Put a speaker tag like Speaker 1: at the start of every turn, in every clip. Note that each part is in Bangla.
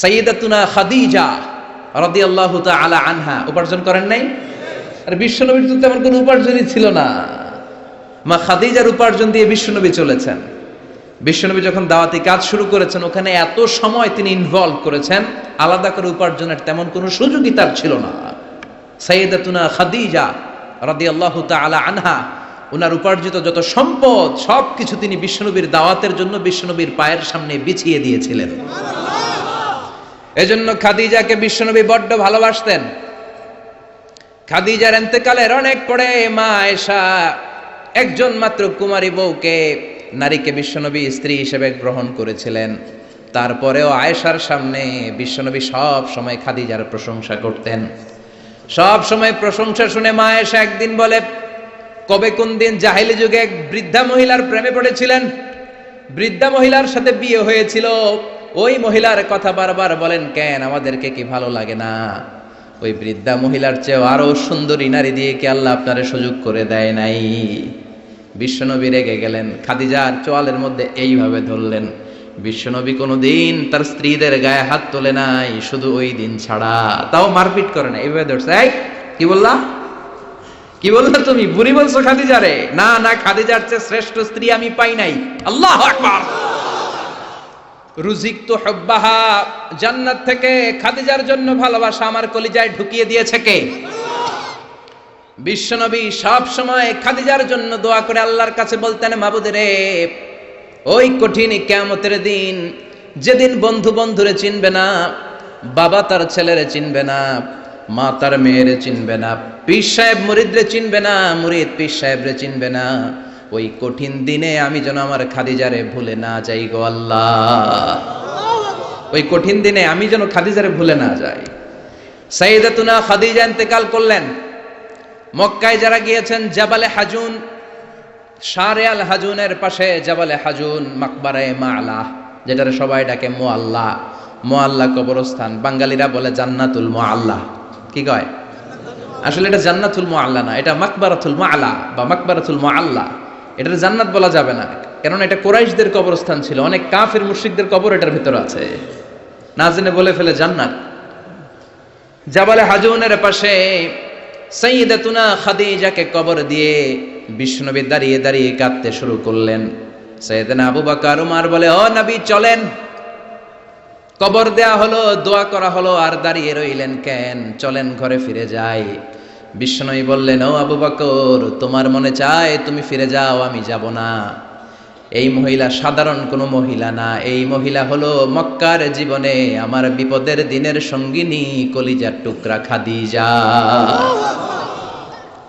Speaker 1: সাইয়্যিদাতুনা খাদিজা রাদিয়াল্লাহু তাআলা আনহা উপার্জন করেন নাই? আর বিশ্বনবীর তো তেমন কোনো উপার্জনই ছিল না। মা খাদিজার উপার্জন দিয়ে বিশ্বনবী চলেছেন। বিশ্বনবী যখন দাওয়াতি কাজ শুরু করেছেন, ওখানে এত সময় তিনি ইনভলভ করেছেন, আলাদা করে উপার্জনের তেমন কোনো সুযোগই তার ছিল না। সাইয়্যিদাতুনা খাদিজা রাদিয়াল্লাহু তাআলা আনহা, ওনার উপার্জিত যত সম্পদ সবকিছু তিনি বিশ্বনবীর দাওয়াতের জন্য বিশ্বনবীর পায়ের সামনে বিছিয়ে দিয়েছিলেন। এজন্য খাদিজাকে বিশ্বনবী বড্ড ভালোবাসতেন। খাদিজার ইন্তেকালের অনেক পরে মা আয়েশা একজন মাত্র কুমারী বউকে, নারীকে বিশ্বনবী স্ত্রী হিসেবে গ্রহণ করেছিলেন। তারপরেও আয়েশার সামনে বিশ্বনবী সব সময় খাদিজার প্রশংসা করতেন। সব সময় প্রশংসা শুনে মা আয়েশা একদিন বলে, কবে কোন দিন জাহেলি যুগে এক বৃদ্ধা মহিলার প্রেমে পড়েছিলেন, বৃদ্ধা মহিলার সাথে বিয়ে হয়েছিল, ওই মহিলার কথা বারবার বলেন কেন, আমাদেরকে কি ভালো লাগে না? ওই বৃদ্ধা মহিলার চেয়েও আরো সুন্দরী নারী দিয়ে কি আল্লাহ আপনারে সুযোগ করে দেয় নাই? বিশ্বনবী রেগে গেলেন, খাদিজার চোয়ালের মধ্যে এইভাবে ধরলেন। বিশ্বনবী কোনোদিন তার স্ত্রীদের গায়ে হাত তোলে নাই, শুধু ওই দিন ছাড়া। তাও মারপিট করে না, এইভাবে ধরছে। এই কি বললা, কি বললা তুমি? বুড়ি বলছো খাদিজারে? না না, খাদিজার চেয়ে শ্রেষ্ঠ স্ত্রী আমি পাই নাই। আল্লাহু আকবার। রুজিকতু হুব্বাহা, জান্নাত থেকে খাদিজার জন্য ভালোবাসা আমার কলিজায় ঢুকিয়ে দিয়েছে কে? বিশ্বনবী সব সময় খাদিজার জন্য দোয়া করে আল্লাহর কাছে বলতেন, মাবুদ রে, ওই কঠিন কিয়ামতের দিন, যেদিন বন্ধু বন্ধুরে চিনবে না, বাবা তার ছেলেরে চিনবে না, মা তার মেয়েরে চিনবে না, পীর সাহেব মুরিদরে চিনবে না, মুরিদ পীর সাহেবরে চিনবে না, ওই কঠিন দিনে আমি যেন আমার খাদিজারে ভুলে না যাই গো আল্লাহ। ওই কঠিন দিনে আমি যেন খাদিজারে ভুলে না যাই। সাইয়্যিদাতুনা খাদিজা ইন্তেকাল করলেন। মক্কায় যারা গিয়েছেন, জাবালে হাজুন, শারে আল হাজুনের পাশে জাবালে হাজুন, মাকবারায়ে মাআলা, যেটারে সবাই ডাকে মুআল্লা, মুআল্লা কবরস্থান, বাঙালিরা বলে জান্নাতুল মুআল্লা। কি কয়? আসলে এটা জান্নাতুল মুআল্লা না, এটা মাকবারাতুল মাআলা বা মাকবারাতুল মুআল্লা। এটার জান্নাত বলা যাবে না, কারণ এটা কুরাইশদের কবরস্থান ছিল, অনেক কাফির মুশরিকদের কবর এটার ভিতরে আছে, না জেনে বলে ফেলে জান্নাত। জাবালে হাজুনের পাশে সাইয়্যিদাতুনা খাদিজাকে কবর দিয়ে বিশ্বনবী দাঁড়িয়ে দাঁড়িয়ে কাঁদতে শুরু করলেন। সাইয়েদনা আবু বকর উমর বলে, ও নবী চলেন। কবর দেয়া হলো, দোয়া করা হলো, আর দাঁড়িয়ে রইলেন কেন? চলেন ঘরে ফিরে যাই। বিশ্বনবী বললেন, ও আবু বকর, তোমার মনে চায় তুমি ফিরে যাও, আমি যাব না। এই মহিলা সাধারণ কোনো মহিলা না, এই মহিলা হলো মক্কার জীবনে আমার বিপদের দিনের সঙ্গিনী, কলিজার টুকরা খাদিজা।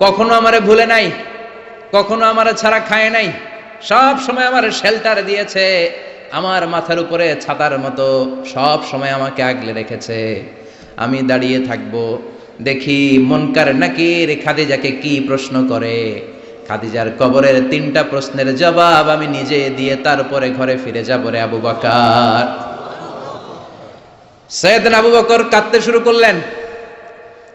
Speaker 1: কখনো আমারে ভুলে নাই, কখনো আমারে ছাড়া খায় নাই, সব সময় আমার শেল্টার দিয়েছে, আমার মাথার উপরে ছাতার মতো সব সময় আমাকে আগলে রেখেছে। আমি দাঁড়িয়ে থাকবো, দেখি মুনকার নাকির খাদিজাকে কি প্রশ্ন করে। খাদিজার কবরের 3টা প্রশ্নের জবাব আমি নিজে দিয়ে তারপরে ঘরে ফিরে যাব রে আবু বকর। সাইয়েদনা আবু বকর কাঁদতে শুরু করলেন।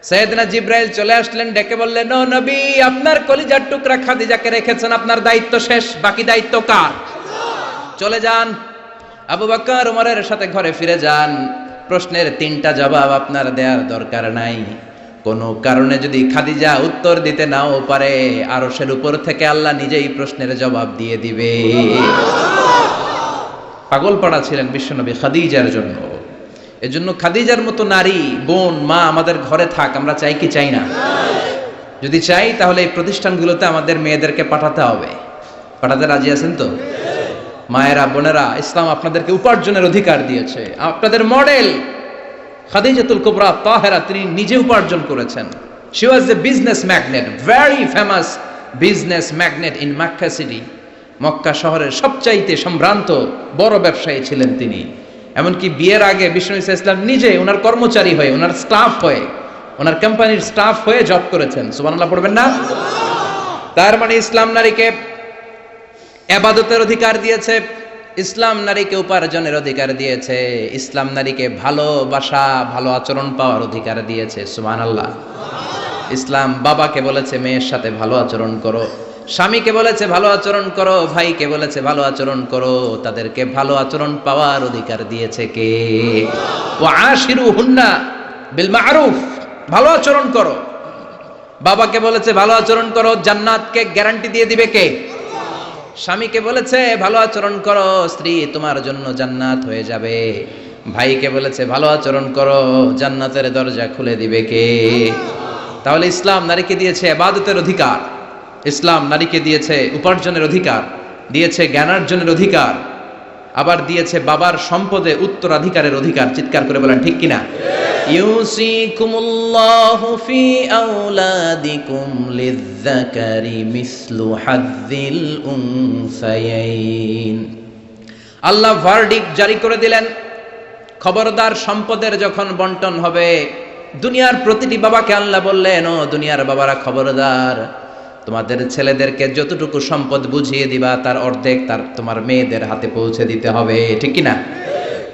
Speaker 1: সাইয়েদনা জিবরাইল চলে আসলেন, ডেকে বললেন, ও নবী, আপনার কলিজার টুকরা খাদিজাকে রেখেছেন, আপনার দায়িত্ব শেষ, বাকি দায়িত্ব কার? চলে যান। আবু বকর উমরের সাথে ঘরে ফিরে যান। প্রশ্নের 3টা জবাব আপনার দেওয়ার দরকার নাই। কোনো কারণে যদি খাদিজা উত্তর দিতে নাও পারে, আরশের উপর থেকে আল্লাহ নিজেই প্রশ্নের জবাব দিয়ে দিবে। পাগল পাড়া ছিলেন বিশ্বনবী খাদিজার জন্য। এজন্য খাদিজার মতো নারী, বোন, মা আমাদের ঘরে থাক, আমরা চাই কি চাই না? যদি চাই তাহলে এই প্রতিষ্ঠানগুলোতে আমাদের মেয়েদেরকে পাঠাতে হবে। পাঠাতে রাজি আছেন তো? মায়েরা, বোনেরা, ইসলাম আপনাদেরকে উপার্জনের অধিকার দিয়েছে। আপনাদের মডেল খাদিজাতুল কুবরা তাহেরা, তিনি নিজে উপার্জন করেছেন। She was A business magnate, very famous business magnate in Mecca city. Mecca শহরের সবচাইতে সম্ভ্রান্ত বড় ব্যবসায়ী ছিলেন তিনি। এমনকি বিয়ের আগে বিষ্ণু ইসলাম নিজে ওনার কর্মচারী হয়ে, ওনার স্টাফ হয়ে, ওনার কোম্পানির স্টাফ হয়ে জব করেছেন। সুবহানাল্লাহ পড়বেন না? তার মানে ইসলাম নারীকে ইবাদতের অধিকার দিয়েছে, ইসলাম নারীকে উপার্জনের অধিকার দিয়েছে, ইসলাম নারীকে ভালোবাসা, ভালো আচরণ পাওয়ার অধিকার দিয়েছে। সুবহানাল্লাহ। ইসলাম বাবাকে বলেছে মেয়ের সাথে ভালো আচরণ করো, স্বামীকে বলেছে ভালো আচরণ করো, ভাইকে বলেছে ভালো আচরণ করো, তাদেরকে ভালো আচরণ পাওয়ার অধিকার দিয়েছে কে? ওয়া আশিরুহুন্না বিল মা'রুফ, ভালো আচরণ করো। বাবাকে বলেছে ভালো আচরণ করো, জান্নাতকে গ্যারান্টি দিয়ে দিবে কে? স্বামীকে বলেছে ভালো আচরণ করো, স্ত্রী তোমার জন্য জান্নাত হয়ে যাবে। ভাইকে বলেছে ভালো আচরণ করো, জান্নাতের দরজা খুলে দিবে কে? তাহলে ইসলাম নারীকে দিয়েছে ইবাদতের অধিকার, ইসলাম নারীকে দিয়েছে উপার্জনের অধিকার, দিয়েছে জ্ঞানার্জনের অধিকার, আবার দিয়েছে বাবার সম্পদে উত্তরাধিকারের অধিকার। চিৎকার করে বলেন ঠিক কিনা? ইউসিকুমুল্লাহু ফি আওলাদিকুম লিযযাকারি মিসলু হাযযিল উনসায়াইন। আল্লাহ ভার্ডিক্ট জারি করে দিলেন, খবরদার সম্পদের যখন বন্টন হবে, দুনিয়ার প্রতিটি বাবাকে আল্লাহ বললেন, ও দুনিয়ার বাবারা খবরদার, তোমাদের ছেলেদেরকে যতটুকু সম্পদ বুঝিয়ে দিবা তার অর্ধেক তোমার মেয়েদের হাতে পৌঁছে দিতে হবে। ঠিক কিনা?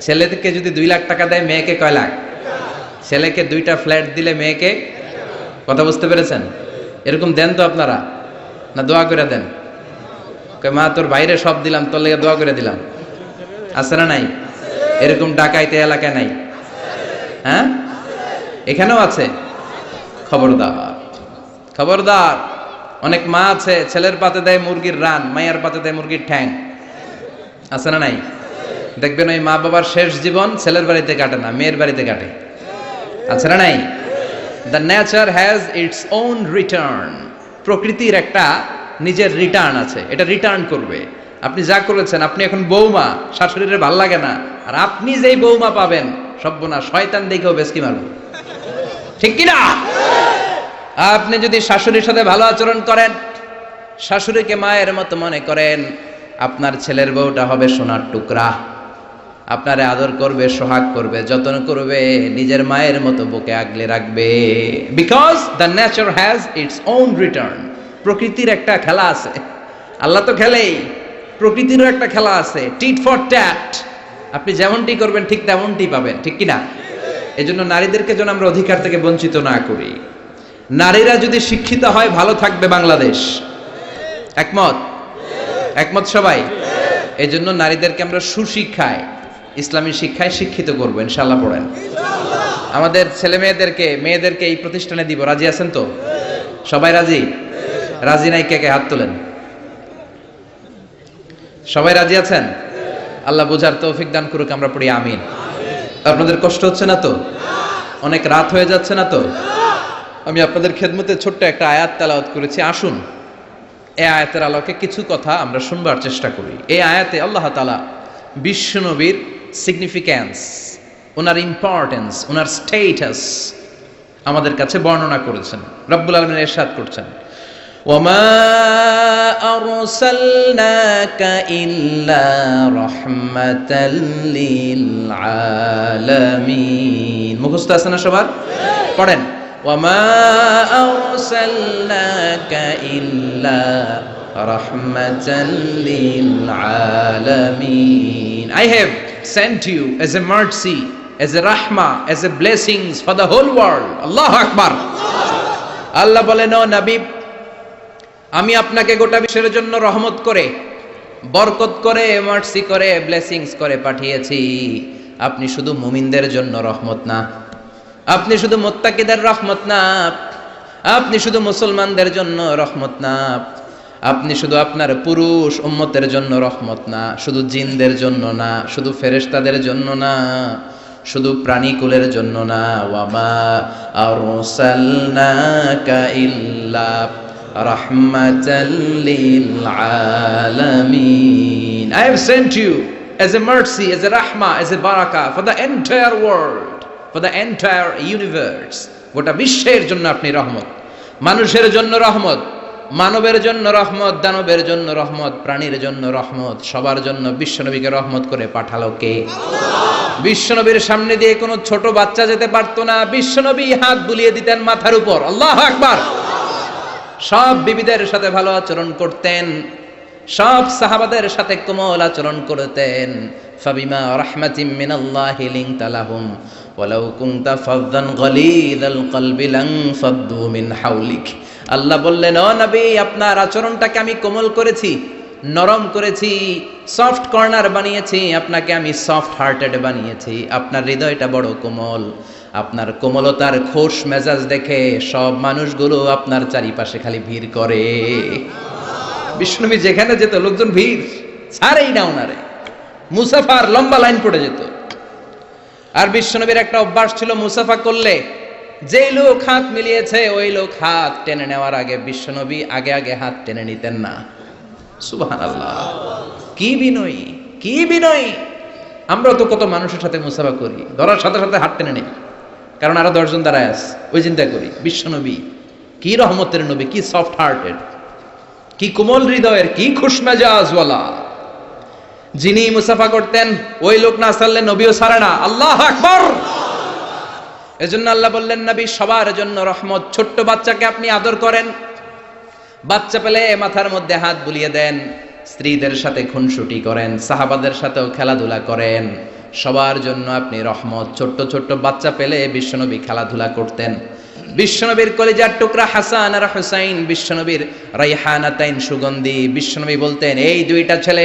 Speaker 1: ছেলেদেরকে যদি 2 লাখ টাকা দেয়, মেয়েকে কয় লাখ? ছেলেকে 2টা ফ্ল্যাট দিলে মেয়েকে, কথা বুঝতে পেরেছেন? এরকম দেন তো আপনারা, না দোয়া করে দেন? মা তোর বাইরে সব দিলাম, তোর লেগে দোয়া করে দিলাম, আছে না নাই? এরকম ডাকাইতে এলাকায় নাই? হ্যাঁ, এখানেও আছে। খবরদার, খবরদার। অনেক মা আছে, ছেলের পাতে দেয় মুরগির রান, মায়ের পাতে দেয় মুরগির ঠ্যাং, আছে না নাই? দেখবেন ওই মা বাবার শেষ জীবন ছেলের বাড়িতে কাটে না, মেয়ের বাড়িতে কাটে, আছে না নাই? The nature has its own return. প্রকৃতির একটা নিজের রিটার্ন আছে, এটা রিটার্ন করবে। আপনি যা করেছেন, আপনি এখন বৌমা, শাশুড়ির ভাল লাগে না, আর আপনি যেই বৌমা পাবেন, সর্বনাশ, শয়তান দেখেও বেশকি মারবে। ঠিক কিনা? আপনি যদি শাশুড়ির সাথে ভালো আচরণ করেন, শাশুড়িকে মায়ের মতো মনে করেন, আপনার ছেলের বউটা হবে সোনার টুকরা, আপনারে আদর করবে, সোহাগ করবে, যত্ন করবে, নিজের মায়ের মতো বুকে আগলে রাখবে। Because the nature has its own return. প্রকৃতির একটা খেলা আছে, আল্লাহ তো খেলেই, প্রকৃতিরও একটা খেলা আছে, টিট ফর ট্যাট। আপনি যেমনটি করবেন ঠিক তেমনটি পাবেন। ঠিক কিনা? এই জন্য নারীদেরকে যেন আমরা অধিকার থেকে বঞ্চিত না করি। নারীরা যদি শিক্ষিত হয়, ভালো থাকবে বাংলাদেশ। একমত? একমত সবাই? এই জন্য নারীদেরকে আমরা সুশিক্ষায়, ইসলামী শিক্ষায় শিক্ষিত করবো ইনশাআল্লাহ। পড়েন, আমাদের ছেলে মেয়েদেরকে এই প্রতিষ্ঠানে দিব। রাজি আছেন তো? সবাই রাজি? রাজি নাই কে কে হাত তোলেন? সবাই রাজি আছেন? আল্লাহ বুঝার তৌফিক দান করুক, আমরা পড়ি আমিন। আপনাদের কষ্ট হচ্ছে না তো? অনেক রাত হয়ে যাচ্ছে না তো? আমি আপনাদের খেদমতে ছোট্ট একটা আয়াত তেলাওয়াত করেছি, আসুন এই আয়াতের আলোকে কিছু কথা আমরা শুনবার চেষ্টা করি। এই আয়াতে আল্লাহ তাআলা বিশ্বনবীর সিগনিফিক্যান্স, ওনার ইম্পর্টেন্স, ওনার স্টেটাস আমাদের কাছে বর্ণনা করেছেন। রব্বুল আলামিন ইরশাদ করছেন, ওয়ামা আরসালনাকা ইল্লা রাহমাতাল লিল আলামিন। মুখস্থ আছে না সবার? পড়েন, ওয়ামা আরসালনাকা ইল্লা রাহমাতাল লিল আলামিন। I have sent you as a mercy, as a rahmah, as a blessings for the whole world. Allahu Akbar. আল্লাহ বলেন, ও নবী, আমি আপনাকে গোটা বিশ্বের জন্য রহমত করে, বরকত করে, মার্সি করে, ব্লেসিংস করে পাঠিয়েছি। আপনি শুধু মুমিনদের জন্য রহমত না, আপনি শুধু মুত্তাকিদের রহমত না, আপনি শুধু মুসলমানদের জন্য রহমত না, আপনি শুধু আপনার পুরুষ উম্মতের জন্য রহমত না, শুধু জিনদের জন্য না, শুধু ফেরেশতাদের জন্য না, শুধু প্রাণীকুলের জন্য না। ওয়ামা আরসালনাকা ইল্লা রাহমাতাল লিল আলামিন। I have sent you as a mercy, as a rahmah, as a barakah for the entire world, for the entire universe. গোটা বিশ্বের জন্য আপনি রহমত, মানুষের জন্য রহমত, মানবের জন্য রহমত, দানবের জন্য রহমত, প্রাণীর জন্য রহমত, সবার জন্য বিশ্বনবীকে রহমত করে পাঠালো কে? বিশ্বনবীর সামনে দিয়ে কোনো ছোট বাচ্চা যেতে পারতো না, বিশ্বনবী হাত বুলিয়ে দিতেন মাথার উপর। আল্লাহু আকবার। সব বিবিদের সাথে ভালো আচরণ করতেন, সব সাহাবাদের সাথে কোমল আচরণ করতেন। ফাবিমা রাহমাতিম মিনাল্লাহি লিনতা লাহুম ওয়ালাউ কুনতা ফাযযান গালিযাল কলবি লানফাদ্দু মিন হাওলিক। আল্লাহ বললেন, ও নবী, আপনার আচরণটাকে আমি কোমল করেছি, নরম করেছি, সফট কর্নার বানিয়েছি, আপনাকে আমি সফট হার্টেড বানিয়েছি। আপনার হৃদয়টা বড় কোমল। আপনার কোমলতার খোশ মেজাজ দেখে সব মানুষগুলো আপনার চারিপাশে খালি ভিড় করে। বিষ্ণুনবী যেখানে যেত লোকজন ভিড় ছাড়েই না ওনারে, মুসাফার লম্বা লাইন পড়ে যেত। আর বিশ্বনবীর একটা অভ্যাস ছিল, মুসাফা করলে যেই লোক হাত মিলিয়েছে ওই লোক হাত টেনে নেওয়ার আগে বিশ্বনবী আগে আগে হাত টেনে নিতেন না। সুবহানাল্লাহ, কি বিনয়ী, কি বিনয়ী! আমরা তো কত মানুষের সাথে মুসাফা করি, ধরার সাথে সাথে হাত টেনে নেই, কারণ আরো 10 জন দাঁড়ায় আছে, ওই চিন্তা করি। বিশ্বনবী কি রহমতের নবী, কি সফট হার্টেড, কি কোমল হৃদয়ের, কি খুশমেজাজওয়ালা। যিনি মুসাফা করতেন ওই লোক না ছাড়লে নবীও ছাড়ে না। আল্লাহু আকবার! এজন্য আল্লাহ বললেন, নবী সবার জন্য রহমত। ছোট্ট বাচ্চাকে আপনি আদর করেন, বাচ্চা পেলে মাথার মধ্যে হাত বুলিয়ে দেন, স্ত্রীদের সাথে খুনসুটি করেন, সাহাবাদের সাথেও খেলাধুলা করেন, সবার জন্য আপনি রহমত। ছোট্ট ছোট্ট বাচ্চা পেলে বিশ্বনবী খেলাধুলা করতেন। বিশ্বনবীর কলিজার টুকরা হাসান আর হুসাইন, বিশ্বনবীর রাইহানাতাইন সুগন্ধি। বিশ্বনবী বলতেন, এই দুইটা ছেলে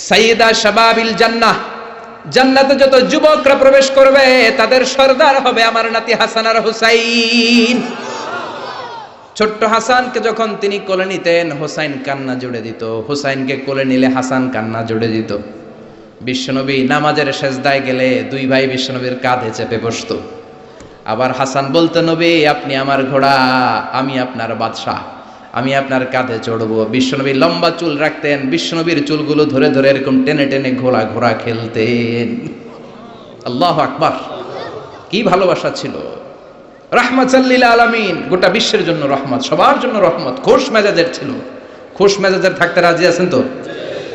Speaker 1: সাইয়্যিদা শাবাবিল জান্নাহ, জান্নাতে যত যুবকরা প্রবেশ করবে তাদের সর্দার হবে আমার নাতি হাসান আর হুসাইন। ছোট্ট হাসানকে যখন তিনি কোলে নিতেন হুসাইন কান্না জুড়ে দিত, হুসাইনকে কোলে নিলে হাসান কান্না জুড়ে দিত। বিশ্বনবী নামাজের সেজদায় গেলে দুই ভাই বিশ্বনবীর কাঁধে চেপে বসতো। আবার হাসান বলতো, নবী আপনি আমার ঘোড়া, আমি আপনার বাদশাহ, আমি আপনার কাঁধে চড়বো। বিশ্বনবী লম্বা চুল রাখতেন, বিশ্বনবীর চুলগুলো ধরে ধরে এরকম টেনে টেনে ঘোড়া ঘোড়া খেলতেন। আল্লাহু আকবার! কি ভালোবাসা ছিল। রাহমাতাল লিল আলামিন, গোটা বিশ্বের জন্য রহমত, সবার জন্য রহমত। খোশ মেজাজের ছিল। খোশ মেজাজের থাকতে রাজি আছেন তো,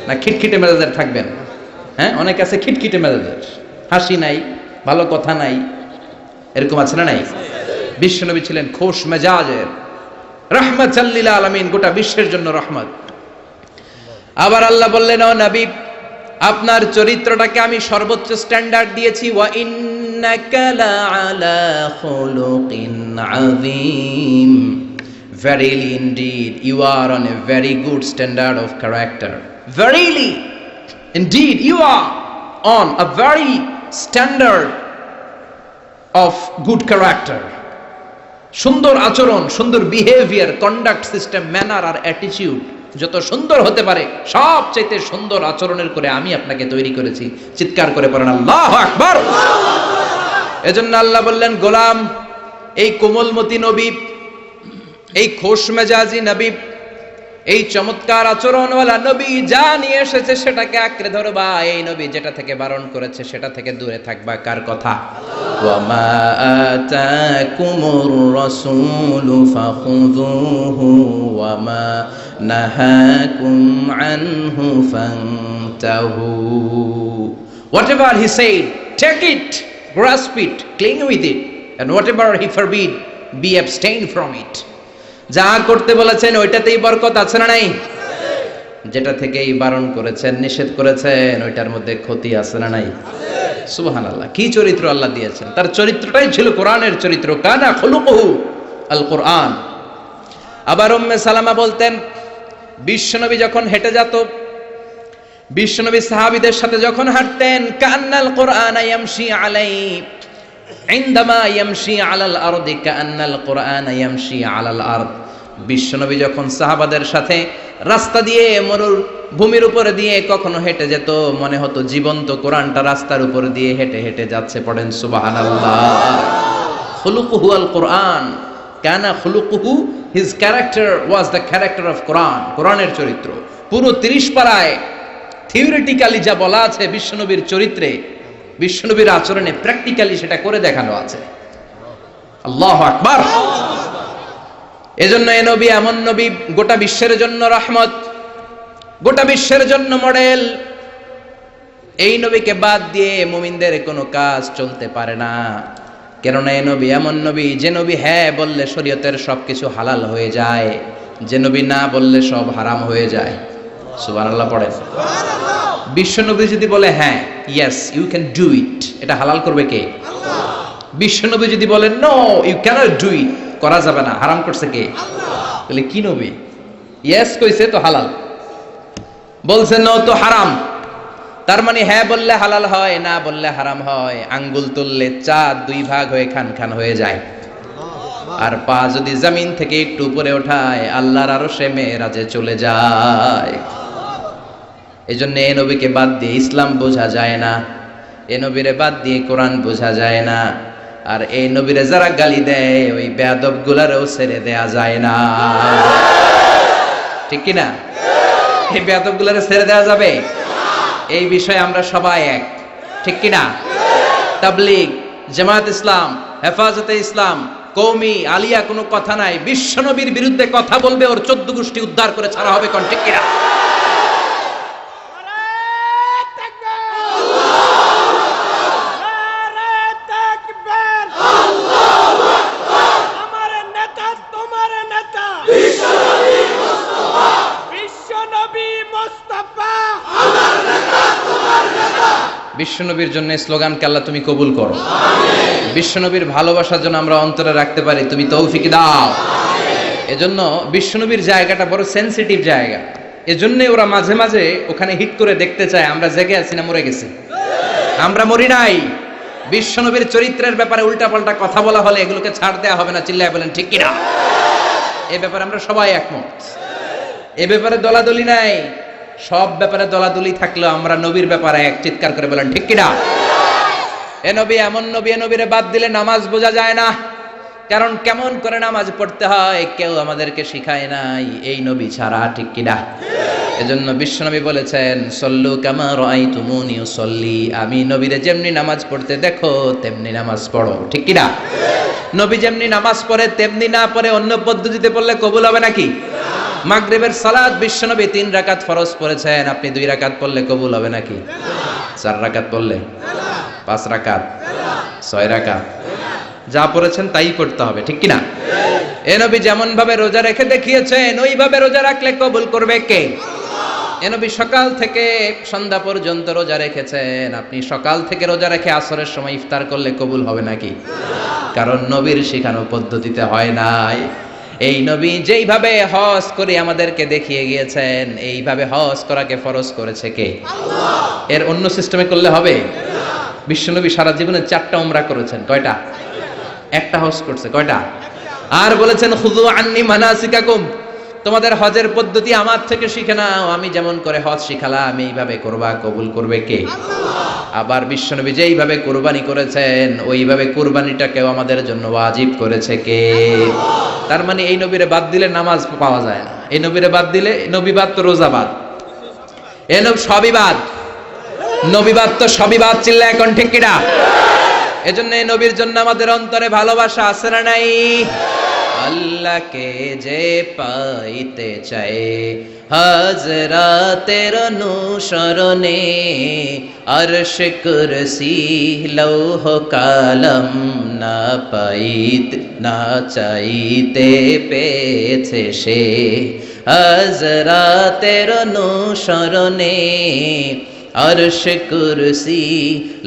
Speaker 1: না খিটখিটে মেজাজের থাকবেন? হ্যাঁ, অনেক আছে খিটখিটে মেজাজের, হাসি নাই, ভালো কথা নাই, এরকম আছে না নাই? বিশ্বনবী ছিলেন খোশ মেজাজের, রাহমাতাল লিল আলামিন, গোটা বিশ্বের জন্য রহমত। আবার আল্লাহ বললেন, ও নবী আপনার চরিত্রটাকে আমি সর্বোচ্চ স্ট্যান্ডার্ড দিয়েছি। ওয়া ইন্নাকা লাআলা খুলুকিন আযীম, verily indeed you are on a very good standard of character. Verily indeed you are on a very standard of good character. সুন্দর আচরণ, সুন্দর বিহেভিয়ার, কন্ডাক্ট সিস্টেম, ম্যানার আর অ্যাটিটিউড যত সুন্দর হতে পারে সবচাইতে সুন্দর আচরণের করে আমি আপনাকে তৈরি করেছি। চিৎকার করে পড়েন আল্লাহু আকবার! এজন্য আল্লাহ বললেন, গোলাম এই কোমলমতি নবী, এই খোশ মেজাজি নবী, এই চমৎকার আচরণওয়ালা নবী যা নিয়ে এসেছে সেটাকে আঁকড়ে ধরবা। এই নবী যেটা থেকে বারণ করেছে সেটা থেকে দূরে থাকবা। কার কথা? ওয়া মা আতাকুমুর রাসূলু ফাখুযুহু ওয়া মা নাহাকুম আনহু ফান্তাহু। Whatever he said, take it, grasp it, cling with it, and whatever he forbid, be abstain from it. যা করতে বলেছেন ওইটাতেই বরকত আছে না নাই? যেটা থেকেই বারণ করেছেন, নিষেধ করেছেন, ওইটার মধ্যে ক্ষতি আছে না নাই? সুবহানাল্লাহ! কি চরিত্র আল্লাহ দিয়েছেন! তার চরিত্রটাই ছিল কোরআনের চরিত্র। কানা খুলুকুহু আল কোরআন। আবার উম্মে সালামা বলতেন, বিশ্বনবী যখন হেঁটে যেত, বিশ্বনবী সাহাবীদের সাথে যখন হাঁটতেন, কান্নাল কোরআন ইয়ামশি আলাইহি, ইনদামা ইয়ামশি আলাল আরদি কান্নাল কোরআন ইয়ামশি আলাল আরদ। বিশ্বনবী যখন সাহাবাদের সাথে রাস্তা দিয়ে, মরুর ভূমির উপরে দিয়ে কখনো হেঁটে যেত, মনে হতো জীবন্ত কোরআনটা রাস্তার উপর দিয়ে হেঁটে হেঁটে যাচ্ছে। পড়েন সুবহানাল্লাহ! খুলুকুহু আল কোরআন, কানা খুলুকুহু, his character was the character of Quran. কোরআনের চরিত্র পুরো 30 পারায় থিওরিটিক্যালি যা বলা আছে বিশ্বনবীর চরিত্রে, বিশ্বনবীর আচরণে, প্র্যাকটিক্যালি সেটা করে দেখানো আছে। আল্লাহু আকবার! এজন্য এই নবী এমন নবী, গোটা বিশ্বের জন্য রহমত, গোটা বিশ্বের জন্য মডেল। এই নবীকে বাদ দিয়ে মুমিনদের কোনো কাজ চলতে পারে না। কেননা এই নবী এমন নবী, যে নবী হ্যাঁ বললে শরীয়তের সবকিছু হালাল হয়ে যায়, যে নবী না বললে সব হারাম হয়ে যায়। সুবহানাল্লাহ পড়েন। বিশ্বনবী যদি বলে হ্যাঁ, yes you can do it, এটা হালাল করবে কে? আল্লাহ। বিশ্বনবী যদি বলেন no you can't do it, করা যাবে না, হারাম করছে কে? বলে কি নবী? ইয়েস কইছে তো হালাল, বলছে নো তো হারাম। তার মানে হ্যাঁ বললে হালাল হয়, না বললে হারাম হয়। আঙ্গুল তুললে চাঁদ 2 ভাগ হয়ে খান খান হয়ে যায়, আর পা যদি জমিন থেকে একটু উপরে ওঠায় আল্লাহর আরশে মেরাজে চলে যায়। এই জন্য এ নবীকে বাদ দিয়ে ইসলাম বোঝা যায় না, এ নবীরে বাদ দিয়ে কোরআন বোঝা যায় না। আর এই নবীরে যারা গালি দেয় ওই বেয়াদব গুলারও ছেড়ে দেয়া যায় না, ঠিক কিনা? এই বেয়াদব গুলারে ছেড়ে দেওয়া যাবে? এই বিষয়ে আমরা সবাই এক, ঠিক কিনা? তাবলীগ, জামাত ইসলাম, হেফাজতে ইসলাম, কওমি আলিয়া কোনো কথা নাই। বিশ্বনবীর বিরুদ্ধে কথা বলবে ওর 14 গোষ্ঠী উদ্ধার করে ছাড়া হবে, কোন ঠিক কিনা? বিশ্বনবীর জন্য স্লোগানকে আল্লাহ তুমি কবুল করো, বিশ্বনবীর ভালোবাসার জন্য আমরা অন্তরে রাখতে পারি তুমি তৌফিক দাও। এজন্য বিশ্বনবীর জায়গাটা বড় সেনসিটিভ জায়গা, এজন্য ওরা মাঝে মাঝে ওখানে হিট করে দেখতে চায় আমরা জেগে আছি না মরে গেছি। আমরা মরি নাই। বিশ্বনবীর চরিত্রের ব্যাপারে উল্টাপাল্টা কথা বলা হলে এগুলোকে ছাড় দেওয়া হবে না, চিল্লায় বলেন ঠিক কিনা? এই ব্যাপারে আমরা সবাই একমত, এ ব্যাপারে দলাদলি নাই। সব ব্যাপারে দলাদলি থাকলেও আমরা নবীর ব্যাপারে এক, চিৎকার করে বলেন ঠিক কিনা? এ নবী এমন নবী, এ নবীরে বাদ দিলে নামাজ বোঝা যায় না। কারণ কেমন করে নামাজ পড়তে হয় কেউ আমাদেরকে শিখায় নাই এই নবী ছাড়া, ঠিক কিনা? এজন্য বিশ্বনবী বলেছেন সল্লু কামা রাআইতুমুনি উসাল্লি, আমি নবীরে যেমনি নামাজ পড়তে দেখো তেমনি নামাজ পড়ো, ঠিক কিনা? নবী যেমনি নামাজ পড়ে তেমনি না পড়ে অন্য পদ্ধতিতে পড়লে কবুল হবে নাকি? মাগরিবের সালাত বিশ্বনবী 3 রাকাত ফরজ পড়েছেন, আপনি 2 রাকাত পড়লে কবুল হবে নাকি? 4 রাকাত পড়লে, 5 রাকাত, 6 রাকাত, যা পড়েছেন তাই পড়তে হবে, ঠিক কিনা? এ নবী যেমন ভাবে রোজা রেখে দেখিয়েছেন ওইভাবে রোজা রাখলে কবুল করবে কে? এ নবী সকাল থেকে সন্ধ্যা পর্যন্ত রোজা রেখেছেন, আপনি সকাল থেকে রোজা রেখে আসরের সময় ইফতার করলে কবুল হবে নাকি? কারণ নবীর শেখানো পদ্ধতিতে হয় নাই। এই নবী যেইভাবে হজ করে আমাদেরকে দেখিয়ে গিয়েছেন এইভাবে হজ করাকে ফরজ করেছে কে? আল্লাহ। এর অন্য সিস্টেমে করলে হবে? বিশ্বনবী সারা জীবনে 4টা উমরা করেছেন, কয়টা? একটা হজ করছে, কয়টা? আর বলেছেন খুযু আন্নী মানাসিকাকুম, তোমাদের হজের পদ্ধতি আমার থেকে শিখে নাও, আমি যেমন করে হজ শিখালাম এইভাবে করবা, কবুল করবে কে? আল্লাহ। আবার বিশ্বনবী যেইভাবে কুরবানি করেছেন ওইভাবে কুরবানিটাকেও আমাদের জন্য ওয়াজিব করেছে কে? আল্লাহ। তার মানে এই নবীরে বাদ দিলে নামাজ পাওয়া যায় না, এই নবীরে বাদ দিলে, নবী বাদ তো রোজা বাদ, এ নবী সবই বাদ, নবী বাদ তো সবই বাদ, চিল্লা এখন ঠিক কিনা? এজন্য এই নবীর জন্য আমাদের অন্তরে ভালোবাসা আছে না নাই? আল্লাহকে যে পাইতে চায় হাজরাতের অনুসরণে আরশ কুরসি লৌহ কালম না পাইত না চাইতে পেয়েছে সে, হাজরাতের অনুসরণে আরশ কুরসি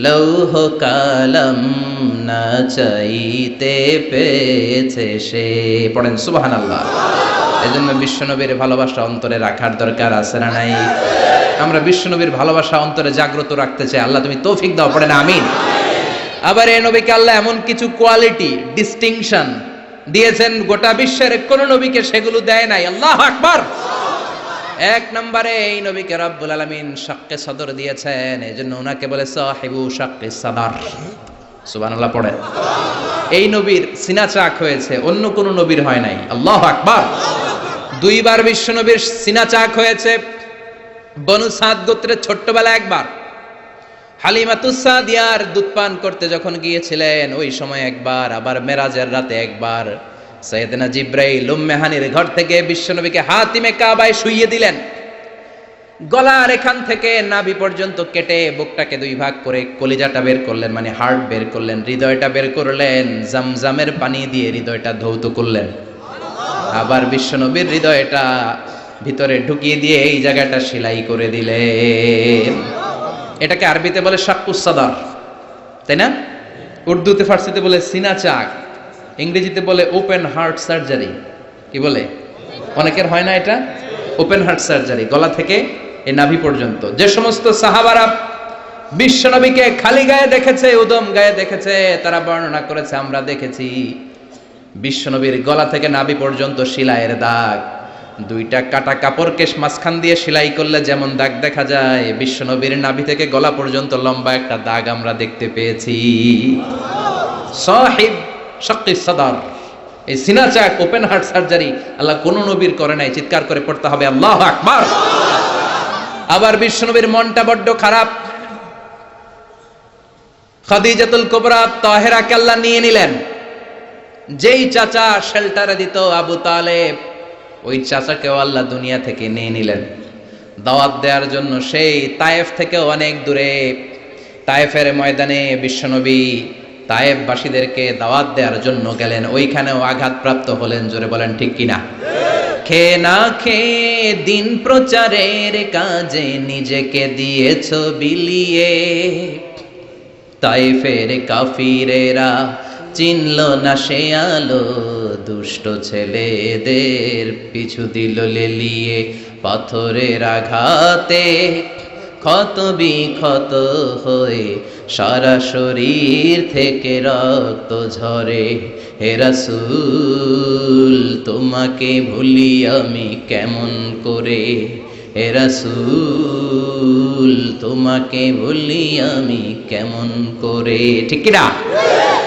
Speaker 1: লৌহ কালম না চাইতে পেয়েছে সে। পড়েন সুবহানাল্লাহ। এজন্য বিশ্বনবীর ভালোবাসা অন্তরে রাখার দরকার আছে না নাই? আমরা বিশ্বনবীর ভালোবাসা অন্তরে জাগ্রত রাখতে চাই, আল্লাহ তুমি তৌফিক দাও, পড়েন আমিন। আবার এই নবীকে আল্লাহ এমন কিছু কোয়ালিটি, ডিস্টিংশন দিয়েছেন গোটা বিশ্বের কোন নবীকে সেগুলো দেয় নাই। আল্লাহু আকবার। 1 নম্বরে এই নবীকে রব্বুল আলামিন শাক্কে সদর দিয়েছেন, এজন্য ওনাকে বলে সাহিবু শাক্কে সদর। সুবহানাল্লাহ পড়ে। এই নবীর সিনা চাক হয়েছে, অন্য কোন নবীর হয় নাই। আল্লাহু আকবার। 2 বার বিশ্ব নবীর সিনা চাক হয়েছে। বনু সাদ গোত্রের ছোট্টবেলা একবার, হালিমাতুস সাদিয়ার দুধ পান করতে যখন গিয়েছিলেন ওই সময় একবার, আবার মেরাজের রাতে একবার সাইয়েদনা জিবরাইল উম্মে হানির ঘর থেকে বিশ্বনবীকে হাতিমে কাবায় শুইয়ে দিলেন। গলার এখান থেকে নাভি পর্যন্ত কেটে বুকটাকে 2 ভাগ করে কলিজাটা বের করলেন, মানে হার্ট বের করলেন, হৃদয়টা বের করলেন, জামজামের পানি দিয়ে হৃদয়টা ধৌত করলেন। আবার বিশ্বনবীর হৃদয়টা ভিতরে ঢুকিয়ে দিয়ে এই জায়গাটা সেলাই করে দিলেন। এটাকে আরবিতে বলে শাক্কুস সাদর, তাই না? উর্দুতে ফার্সিতে বলে সিনা চাক। ইংরেজিতে বলে ওপেন হার্ট সার্জারি। কি বলে? অনেকের হয় না এটা, ওপেন হার্ট সার্জারি, গলা থেকে এই নাভি পর্যন্ত। যে সমস্ত সাহাবারা বিশ্বনবীকে খালি গায়ে দেখেছে, উদম গায়ে দেখেছে, তারা বর্ণনা করেছে আমরা দেখেছি বিশ্বনবীর গলা থেকে নাভি পর্যন্ত সেলাইয়ের দাগ। দুইটা কাটা কাপড়কে মাঝখান দিয়ে সেলাই করলে যেমন দাগ দেখা যায়, বিশ্বনবীর নাভি থেকে গলা পর্যন্ত লম্বা একটা দাগ আমরা দেখতে পেয়েছি। সাহিব শাক্কি সাদার, এই সিনা চাক ওপেন হার্ট সার্জারি আল্লাহ কোন নবীর করে নাই। চিৎকার করে পড়তে হবে আল্লাহু আকবার। আবার বিশ্বনবীর মনটা বড্ড খারাপ। খাদিজাতুল কুবরা তাহেরাকে আল্লাহ নিয়ে নিলেন। যেই চাচা শেল্টারে দিত আবু তালেব, ওই চাচাকেও আল্লাহ দুনিয়া থেকে নিয়ে নিলেন দাওয়াত দেওয়ার জন্য। সেই তায়েফ থেকে অনেক দূরে তায়েফের ময়দানে বিশ্বনবী তায়েফবাসীদেরকে দাওয়াত দেওয়ার জন্য গেলেন। ওইখানেও আঘাতপ্রাপ্ত হলেন। জোরে বলেন ঠিক কিনা? খেয়ে না খেয়ে দিন প্রচারের কাজে নিজেকে দিয়েছ বিলিয়ে, তায়েফের কাফিরেরা চিনল না সে আলো, দুষ্ট ছেলেদের পিছু দিল লেলিয়ে। পাথরের আঘাতে ক্ষত বিক্ষত হয়ে সারা শরীর থেকে রক্ত ঝরে। হে রাসূল তোমাকে ভুলি আমি কেমন করে, হে রাসূল তোমাকে ভুলি আমি কেমন করে। ঠিক কিনা?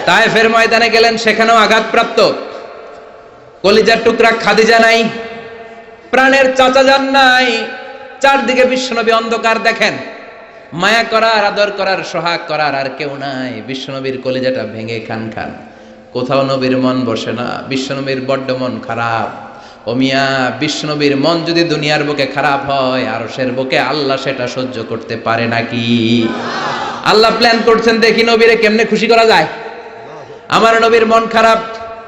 Speaker 1: তায়েফের ময়দানে গেলেন, সেখানেও আঘাতপ্রাপ্ত। কলিজার টুকরা খাদিজা নাই, প্রাণের চাচা যান নাই। চারদিকে বিশ্বনবী অন্ধকার দেখেন, মায়া করার, আদর করার, সোহাগ করার আর কেউ নাই। বিশ্বনবীর কলিজাটা ভেঙে খান খান। কোথাও নবীর মন বসে না। বিশ্বনবীর বড্ড মন খারাপ। ও মিয়া, বিশ্বনবীর মন যদি দুনিয়ার বুকে খারাপ হয়, আরশের বুকে আল্লাহ সেটা সহ্য করতে পারে নাকি? আল্লাহ প্ল্যান করছেন, দেখি নবীরে কেমনে খুশি করা যায়। আমার নবীর মন খারাপ,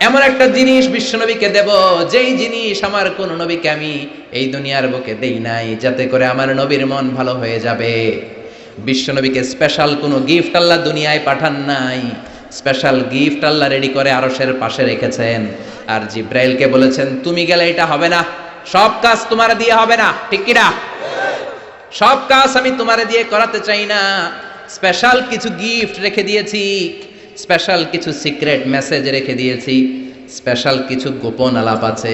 Speaker 1: এমন একটা জিনিস বিশ্বনবীকে দেব, যেই জিনিস আমার কোন নবীকে আমি এই দুনিয়ার বুকে দেই নাই, যাতে করে আমার নবীর মন ভালো হয়ে যাবে। বিশ্বনবীকে স্পেশাল কোনো গিফট আল্লাহ দুনিয়ায় পাঠান নাই। স্পেশাল গিফট আল্লাহ রেডি করে আরশের পাশে রেখেছেন। আর জিব্রাইলকে বলেছেন, তুমি গেলে এটা হবে না, সব কাজ তোমার দিয়ে হবে না। ঠিক কিনা? সব কাজ আমি তোমার দিয়ে করাতে চাই না। স্পেশাল কিছু গিফট রেখে দিয়েছি, স্পেশাল কিছু সিক্রেট মেসেজ রেখে দিয়েছি, স্পেশাল কিছু গোপন আলাপ আছে,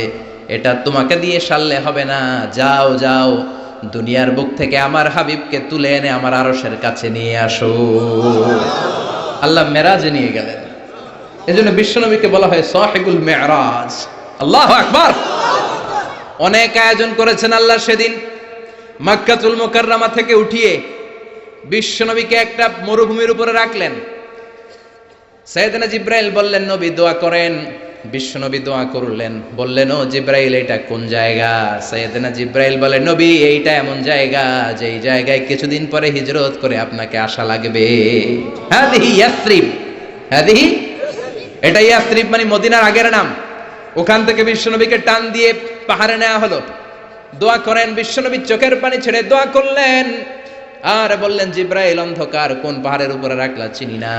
Speaker 1: এটা তোমাকে দিয়ে সারলে হবে না। যাও যাও, দুনিয়ার বুক থেকে আমার হাবিবকে তুলে এনে আমার আরশের কাছে নিয়ে আসো। আল্লাহ মেরাজে নিয়ে গেলেন। এজন্য বিশ্বনবীকে বলা হয় সাহিবুল মেরাজ। আল্লাহু আকবার। অনেক আয়োজন করেছেন আল্লাহ সেদিন। মক্কাতুল মুকাররমা থেকে উঠিয়ে বিশ্বনবীকে একটা মরুভূমির উপরে রাখলেন। সাইয়েদনা জিব্রাইল বললেন, নবী দোয়া করেন। বিশ্বনবী দোয়া করলেন। বললেন, ও জিব্রাইল, এটা কোন জায়গা? সাইয়েদনা জিব্রাইল বলেন, নবী এইটা এমন জায়গা, যেই জায়গায় কিছুদিন পরে হিজরত করে আপনাকে আসা লাগবে। হাদিহি ইয়াসরিব, হাদিহি, এটা ইয়াসরিব মানে মদিনার আগের নাম। ওখান থেকে বিশ্বনবীকে টান দিয়ে পাহাড়ে নেওয়া হলো। দোয়া করেন। বিশ্বনবী চোখের পানি ছেড়ে দোয়া করলেন আর বললেন, জিব্রাইল, অন্ধকার কোন পাহাড়ের উপরে রাখলা চিনি না,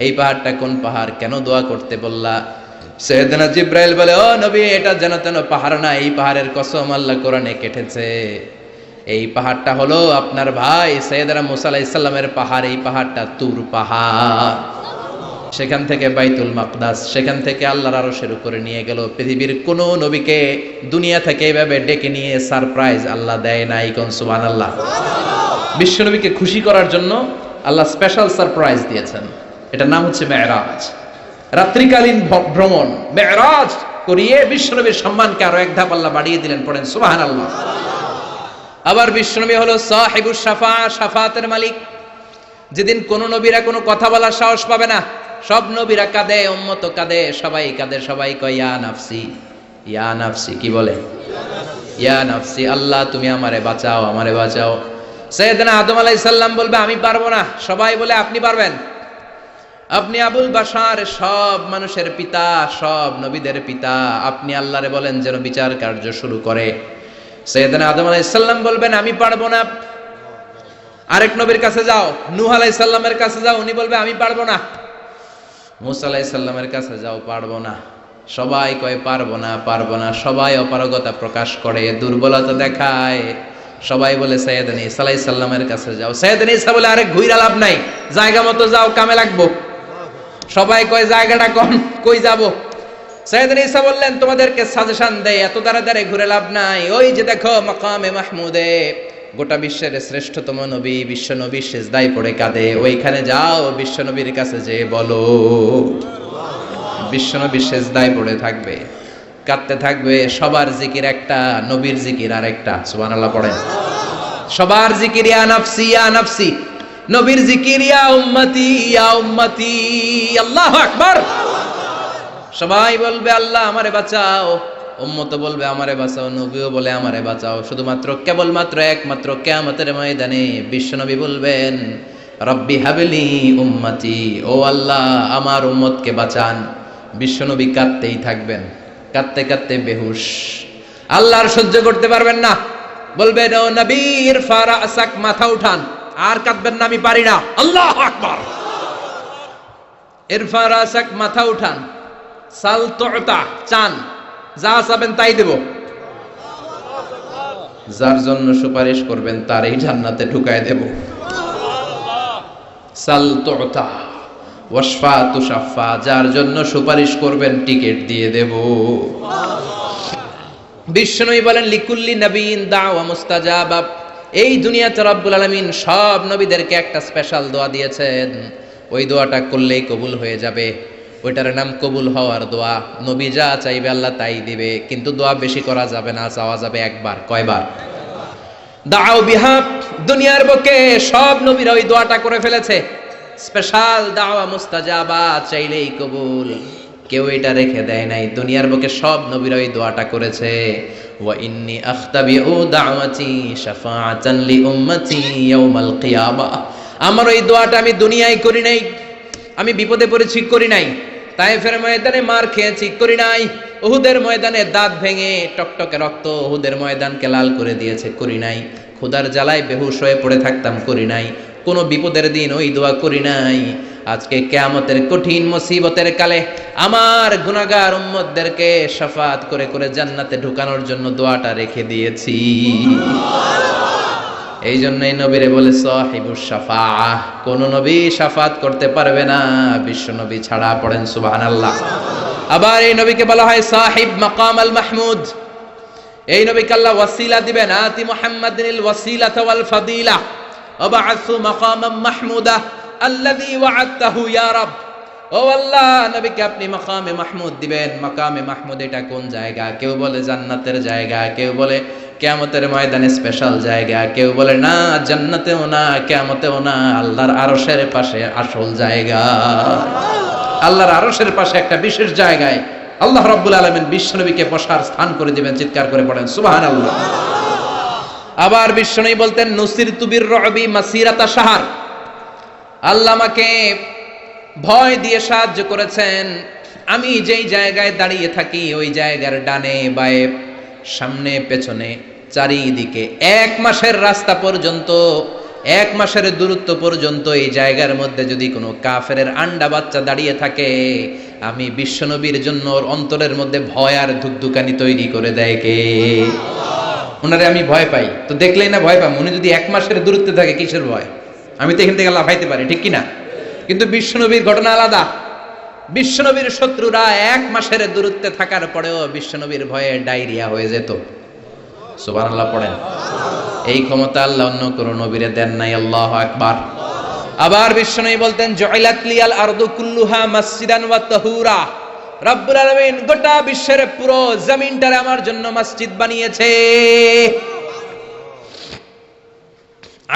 Speaker 1: এই পাহাড়টা কোন পাহাড়, কেন দোয়া করতে বললা? সাইয়েদনা জিব্রাইল বলে, ও নবী, এটা যেন তেন পাহাড় না, এই পাহাড়ের কসম আল্লাহ কোরআনে কেটেছে। এই পাহাড়টা হলো আপনার ভাই সাইয়েদনা মুসা আলাইহিস সালামের পাহাড়। এই পাহাড়টা তুর পাহাড়। সেখান থেকে বাইতুল মাকদাস, সেখান থেকে আল্লাহর আরশের উপরে নিয়ে গেল। পৃথিবীর কোন নবীকে দুনিয়া থেকে এইভাবে ডেকে নিয়ে সারপ্রাইজ আল্লাহ দেয় নাই। কোন সুবহানাল্লাহ। বিশ্বনবীকে খুশি করার জন্য আল্লাহ স্পেশাল সারপ্রাইজ দিয়েছেন। এটার নাম হচ্ছে মেরাজ, রাত্রিকালীন ভ্রমণ। মেরাজ করিয়ে বিশ্বনবীর সম্মানকে আরো এক ধাপ আল্লাহ বাড়িয়ে দিলেন। পড়েন সুবহানাল্লাহ। আবার বিশ্বনবী হলো সাহিবুশ শাফা, শাফাতের মালিক। যেদিন কোন নবীরা কোনো কথা বলার সাহস পাবে না, সব নবীরা কাঁদে, উম্মত কাঁদে, সবাই কাঁদে, সবাই কয় ইয়া নাফসি, ইয়া নাফসি। কি বলে? ইয়া নাফসি, আল্লাহ তুমি আমারে বাঁচাও, আমারে বাঁচাও। সাইয়েদনা আদম আলাইহিস সালাম বলবে, আমি পারবো না। সবাই বলে, আপনি পারবেন। আপনি আবুল বাশার, সব মানুষের পিতা, সব নবীদের পিতা। আপনি আল্লাহরে বলেন যেন বিচার কার্য শুরু করে। সাইয়েদনা আদম আলাইহিস সালাম বলবেন, আমি পারবো না। আরেক নবীর কাছে যাও, নূহ আলাইহিস সালামের কাছে যাও, উনি বলবে, আমি পারবো না। মুসা আলাইহিস সালামের কাছে যাও, পারবো না। সবাই কয় পারবো না, পারবো না। সবাই অপারগতা প্রকাশ করে, দুর্বলতা দেখায়। সবাই বলে সাইয়েদনা ঈসা আলাইহিস সালামের কাছে যাও। সাইয়েদনা ঈসা বলে আরে ঘুইরা লাভ নাই, জায়গা মতো যাও, কামে লাগবো। সবাই কয় জায়গাটা কম, কই যাব? সাইয়েদনা ঈসা বললেন তোমাদেরকে সাজেশন দেয়, এত তাড়াতাড়ি ঘুরে লাভ নাই। ওই যে দেখো মাকামে মাহমুদে, গোটা বিশ্বের শ্রেষ্ঠতম নবী, বিশ্ব নবী সিজদায় পড়ে কাঁদে, ওইখানে যাও, বিশ্ব নবীর কাছে যে বলো। বিশ্ব নবী সিজদায় পড়ে থাকবে, কাঁদতে থাকবে। সবার জিকির একটা, নবীর জিকির আরেকটা। সুবহানাল্লাহ পড়েন। সবার জিকির ইয়া নাফসি ইয়া নাফসি, নবীর জিকির ইয়া উম্মতি ইয়া উম্মতি। আল্লাহু আকবার। সবাই বলবে আল্লাহ আমারে বাঁচাও, উম্মত বলবে আমারে বাঁচাও, নবীও বলে আমারে বাঁচাও। শুধুমাত্র কেবলমাত্র একমাত্র কিয়ামতের ময়দানে বিশ্বনবী বলবেন রব্বি হাবলি উম্মতি, ও আল্লাহ আমার উম্মতকে বাঁচান। বিশ্বনবী কাঁদতেই থাকবেন, কাঁদতে কাঁদতে বেহুশ। আল্লাহর সহ্য করতে পারবেন না, বলবেন ও নবীর ফারাসাক, মাথা উঠান। আর কাঁদবেন না, আমি পারি না। আল্লাহু আকবার। ইরফা রাসাক, মাথা উঠান। সাল তুতা, চান, যা চাবেন তাই দেব। যার জন্য সুপারিশ করবেন তারই জান্নাতে ঢুকায় দেব। সাল তুতা ওয়াশফা তুশাফা, যার জন্য সুপারিশ করবেন টিকিট দিয়ে দেব। বিশ্বনবী বলেন লিকুল্লি নবীন দাওয়া মুস্তাজাবা। এই দুনিয়াতে রব্বুল আলামিন সব নবীদেরকে একটা স্পেশাল দোয়া দিয়েছেন, ওই দোয়াটা করলেই কবুল হয়ে যাবে। ওইটার নাম কবুল হওয়ার দোয়া। নবী যা চাইবে আল্লাহ তাই দিবে, কিন্তু দোয়া বেশি করা যাবে না, চাওয়া যাবে একবার। কয়বার? দাও বিহা। দুনিয়ার বুকে সব নবীরা ওই দোয়াটা করে ফেলেছে, স্পেশাল দাওয়া মুস্তাজাবা, চাইলেই কবুল। কেউ এটা রেখে দেয় নাই, দুনিয়ার বুকে সব নবীরা ওই দোয়াটা করেছে। ওয়া ইন্নী আখতাবিউ দাওয়াতি শাফাআতান লি উম্মতি ইয়াউমাল কিয়ামা। আমার ওই দোয়াটা আমি দুনিয়ায় করি নাই, আমি বিপদে পড়েছি করি নাই, তায়েফের ময়দানে মার খেয়েছি করি নাই, উহুদের ময়দানে দাঁত ভেঙে টকটকে রক্ত উহুদের ময়দানকে লাল করে দিয়েছে করি নাই, ক্ষুধার জ্বালায় বেহুশ হয়ে পড়ে থাকতাম করি নাই, কোনো বিপদের দিন ওই দোয়া করি নাই। আজকে কিয়ামতের কঠিন মুসিবতের কালে আমার গুনাহগার উম্মতদেরকে শাফাত করে করে জান্নাতে ঢুকানোর জন্য দোয়াটা রেখে দিয়েছি। এই জন্যই নবীরে বলে সাহিবুস শাফাআহ, কোন নবী শাফাত করতে পারবে না বিশ্ব নবী ছাড়া। পড়েন সুবহানাল্লাহ। আবার এই নবীকে বলা হয় সাহিব মাকাম আল মাহমুদ। এই নবীকে আল্লাহ ওয়াসিলা দিবেন, আতি মুহাম্মাদিনিল ওয়াসিলাতা ওয়াল ফাদিলা ওয়াবআসু মাকামান মাহমুদা আল্লাযী ওয়া'আদতাহু ইয়া রাব। ও আল্লাহ, নবীকে আপনি মাকামে মাহমুদ দিবেন। মাকামে মাহমুদ এটা কোন জায়গা? কেউ বলে জান্নাতের জায়গা, কেউ বলে কিয়ামতের ময়দানে স্পেশাল জায়গা, কেউ বলে না জান্নাতেও না কিয়ামতেও না, আল্লাহর আরশের পাশে আসল জায়গা। আল্লাহর আরশের পাশে একটা বিশেষ জায়গায় আল্লাহ রাব্বুল আলামিন বিশ্বনবীকে বসার স্থান করে দিবেন। চিৎকার করে পড়েন সুবহানাল্লাহ। আবার বিশ্বনবী বলতেন নুসিরতু বির-রু'বি মাসিরাতা শাহর, আল্লাহ আমাকে ভয় দিয়ে সাহায্য করেছেন। আমি যেই জায়গায় দাঁড়িয়ে থাকি ওই জায়গার ডানে বায়ে সামনে পেছনে চারিদিকে 1 মাসের রাস্তা পর্যন্ত, 1 মাসের দূরত্ব পর্যন্ত এই জায়গার মধ্যে যদি কোনো কাফেরের আন্ডা বাচ্চা দাঁড়িয়ে থাকে, আমি বিশ্বনবীর জন্য ওর অন্তরের মধ্যে ভয় আর ধুকধুকানি তৈরি করে দেয় কে? ওনারে আমি ভয় পাই, তো দেখলেই না ভয় পাই। উনি যদি 1 মাসের দূরত্বে থাকে কিসের ভয়? আমি তো এখান থেকে লাফাইতে পারি, ঠিক কিনা? কিন্তু বিশ্বনবীর ঘটনা আলাদা। বিশ্বনবীর শত্রুরা 1 মাসের দূরত্বে থাকার পরেও বিশ্বনবীর ভয়ে ডায়রিয়া হয়ে যেত। সুবহানাল্লাহ পড়েন। এই ক্ষমতা আল্লাহ অন্য কোনো নবীরে দেন নাই। আল্লাহু আকবার। আবার বিশ্বনবী বলতেন জুইলাত লিয়াল আরদু কুল্লুহা মাসজিদান ওয়া তাহুরা, রব্বুল আলামিন গোটা বিশ্বের পুরো জমিনটারে আমার জন্য মসজিদ বানিয়েছে।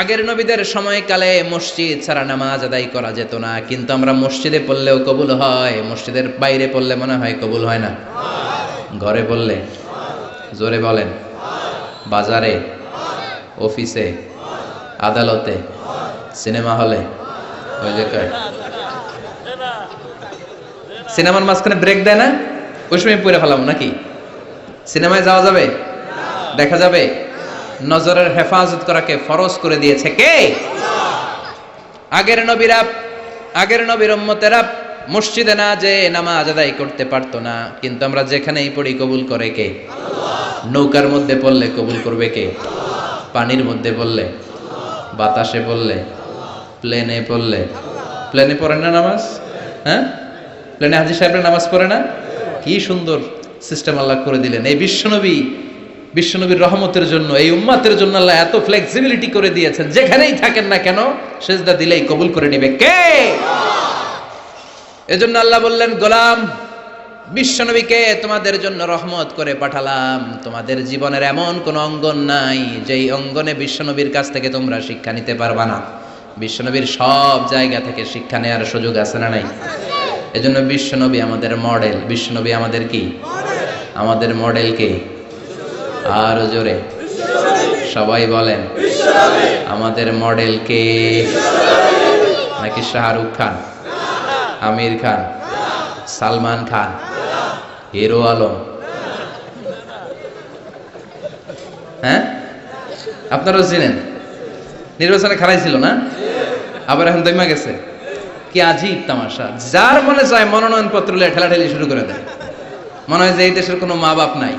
Speaker 1: আগের নবীদের সময়কালে মসজিদ ছাড়া নামাজ আদায় করা যেত না, কিন্তু আমরা মসজিদে পড়লেও কবুল হয়, মসজিদের বাইরে পড়লে মনে হয় কবুল হয় না? ঘরে পড়লে, জোরে বলেন, বাজারে, অফিসে, আদালতে, সিনেমা হলে, ওই জায়গায় সিনেমার মাঝখানে ব্রেক দেয় না, ওই সময় পড়ে ফেলাম নাকি? সিনেমায় যাওয়া যাবে? দেখা যাবে? নজরের হেফাজত করাকে ফরজ করে দিয়েছে কে? আগের নবীরা, আগের নবীর উম্মতেরা মসজিদে না যে নামাজ আদায় করতে পারতো না, কিন্তু আমরা যেখানেই পড়ি কবুল করে কে? নৌকার মধ্যে পড়লে কবুল করবে কে? পানির মধ্যে পড়লে, বাতাসে পড়লে, প্লেনে পড়লে। প্লেনে পড়েন না নামাজ? হ্যাঁ, প্লেনে হাজী সাহেবরা নামাজ পড়ে না? কি সুন্দর সিস্টেম আল্লাহ করে দিলেন। এই বিশ্বনবীর রহমতের জন্য, এই উম্মাতের জন্য আল্লাহ এত ফ্লেক্সিবিলিটি করে দিয়েছেন, যেখানেই থাকেন না কেন সেজদা দিলেই কবুল করে নেবে কে? এজন্য আল্লাহ বললেন, গোলাম বিশ্বনবীকে তোমাদের জন্য রহমত করে পাঠালাম। তোমাদের জীবনের এমন কোন অঙ্গন নাই যেই অঙ্গনে বিশ্বনবীর কাছ থেকে তোমরা শিক্ষা নিতে পারবা না। বিশ্বনবীর সব জায়গা থেকে শিক্ষা নেওয়ার সুযোগ আছে না নাই? এজন্য বিশ্বনবী আমাদের মডেল। বিশ্বনবী আমাদের কি? আমাদের মডেল কে? আর জোরে সবাই বলেন, আমাদের মডেল কে? নাকি শাহরুখ খান, আমির খান, সালমান খান, হিরো আলম? হ্যাঁ, আপনারাও চিনেন। নির্বাচনে খারাইছিল না, আবার এখন দইমা গেছে। কি আজীব তামাশা! যার মনে চায় মনোনয়ন পত্র ঠেলাঠেলি শুরু করে দেয়। মনে হয় যে এই দেশের কোনো মা বাপ নাই।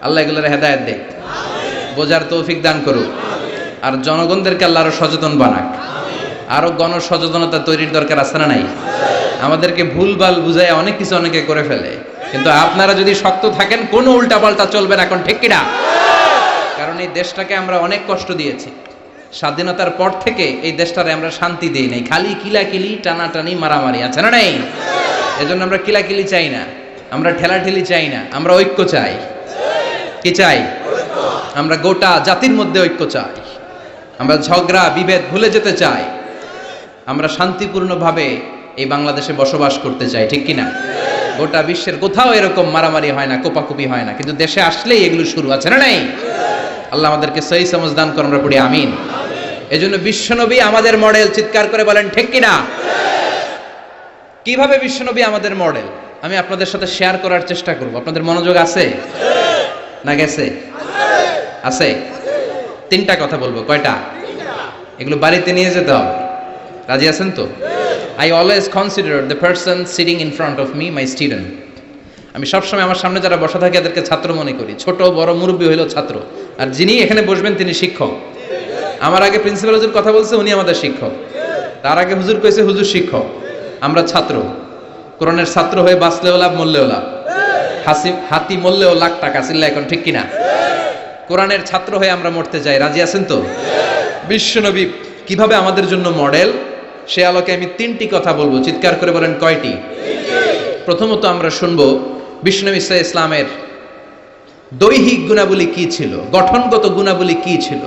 Speaker 1: আল্লাহ এগুলোর হেদায়েত দেখ, বোঝার তৌফিক দান করুক, আর জনগণদেরকে আল্লাহ আরো সচেতন বানাক। আরো গণসচেতনতা তৈরির দরকার আছে না নাই? আমাদেরকে ভুলভাল বুঝায় অনেক কিছু অনেকে করে ফেলে, কিন্তু আপনারা যদি শক্ত থাকেন কোনো উল্টাপাল্টা চলবে না। এখন ঠিক কিনা? কারণ এই দেশটাকে আমরা অনেক কষ্ট দিয়েছি। স্বাধীনতার পর থেকে এই দেশটারে আমরা শান্তি দেই নাই, খালি কিলাকিলি, টানাটানি, মারামারি, আছে না নাই? এজন্য আমরা কিলাকিলি চাই না, আমরা ঠেলাঠেলি চাই না, আমরা ঐক্য চাই। কি চাই? আমরা গোটা জাতির মধ্যে ঐক্য চাই। আমরা ঝগড়া বিভেদ ভুলে যেতে চাই। আমরা শান্তিপূর্ণভাবে এই বাংলাদেশে বসবাস করতে চাই, ঠিক কিনা? গোটা বিশ্বের কোথাও এরকম মারামারি হয় না, কোপাকুপি হয় না, কিন্তু দেশে আসলেই এগুলো শুরু, আছে না নাই? আল্লাহ আমাদেরকে সহি সমঝ দান করুন, আমরা পড়ি আমিন। এজন্য বিশ্বনবী আমাদের মডেল। চিৎকার করে বলেন ঠিক কিনা? কিভাবে বিশ্বনবী আমাদের মডেল আমি আপনাদের সাথে শেয়ার করার চেষ্টা করব। আপনাদের মনোযোগ আছে না গেছে? আছে। তিনটা কথা বলবো। কয়টা? এগুলো বাড়িতে নিয়ে যেতে হবে। রাজি আছেন তো? I always consider the person sitting in front of me my student. আমি সবসময় আমার সামনে যারা বসা থাকে এদেরকে ছাত্র মনে করি। ছোট বড় মুরব্বী হইলো ছাত্র, আর যিনি এখানে বসবেন তিনি শিক্ষক। আমার আগে প্রিন্সিপাল হুজুর কথা বলছে, উনি আমাদের শিক্ষক। তার আগে হুজুর কইছে, হুজুর শিক্ষক। আমরা ছাত্র। কোরআনের ছাত্র হয়ে বাঁচলেও লাভ, মরলেও লাভ। হাতি মরলেও লাখ টাকা। চিল্লা এখন ঠিক কিনা? কোরআনের ছাত্র হয়ে আমরা মরতে চাই। রাজি আছেন তো? বিশ্বনবী কিভাবে আমাদের জন্য মডেল, সে আলোকে আমি তিনটি কথা বলবো। চিৎকার করে বলেন কয়টি? প্রথমত আমরা শুনবো বিশ্বনবী ইসলামের দৈহিক গুণাবলী কি ছিল, গঠনগত গুণাবলী কি ছিল।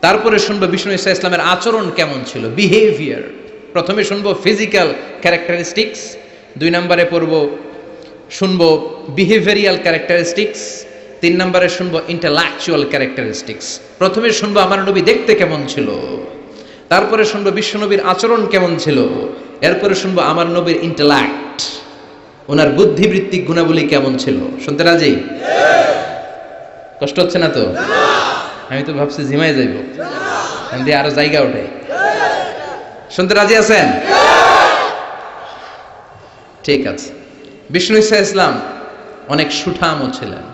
Speaker 1: তারপরে শুনবো বিষ্ণু ইসলামের আচরণ কেমন ছিল, বিহেভিয়ার। প্রথমে শুনবো ফিজিক্যাল ক্যারেক্টারিস্টিক্স, 2 নম্বরে শুনবো বিহেভিয়ারিয়াল ক্যারেক্টারিস্টিক্স, 3 নম্বরে শুনবো ইন্টেলেকচুয়াল ক্যারেক্টারিস্টিক্স। প্রথমে শুনবো আমার নবী দেখতে কেমন ছিল, তারপরে শুনবো বিশ্বনবীর আচরণ কেমন ছিল, এরপরে শুনবো আমার নবীর ইন্টেলেক্ট, ওনার বুদ্ধিবৃত্তিক গুণাবলী কেমন ছিল। শুনতে রাজি? কষ্ট হচ্ছে না তো? আমি তো ভাবছি ঝিমাই যাইব, দিয়ে আরো জায়গা ওঠে। শুনতে রাজি আছেন? ঠিক আছে। বিষ্ণু ইসলাম অনেক সুঠামও ছিলেন,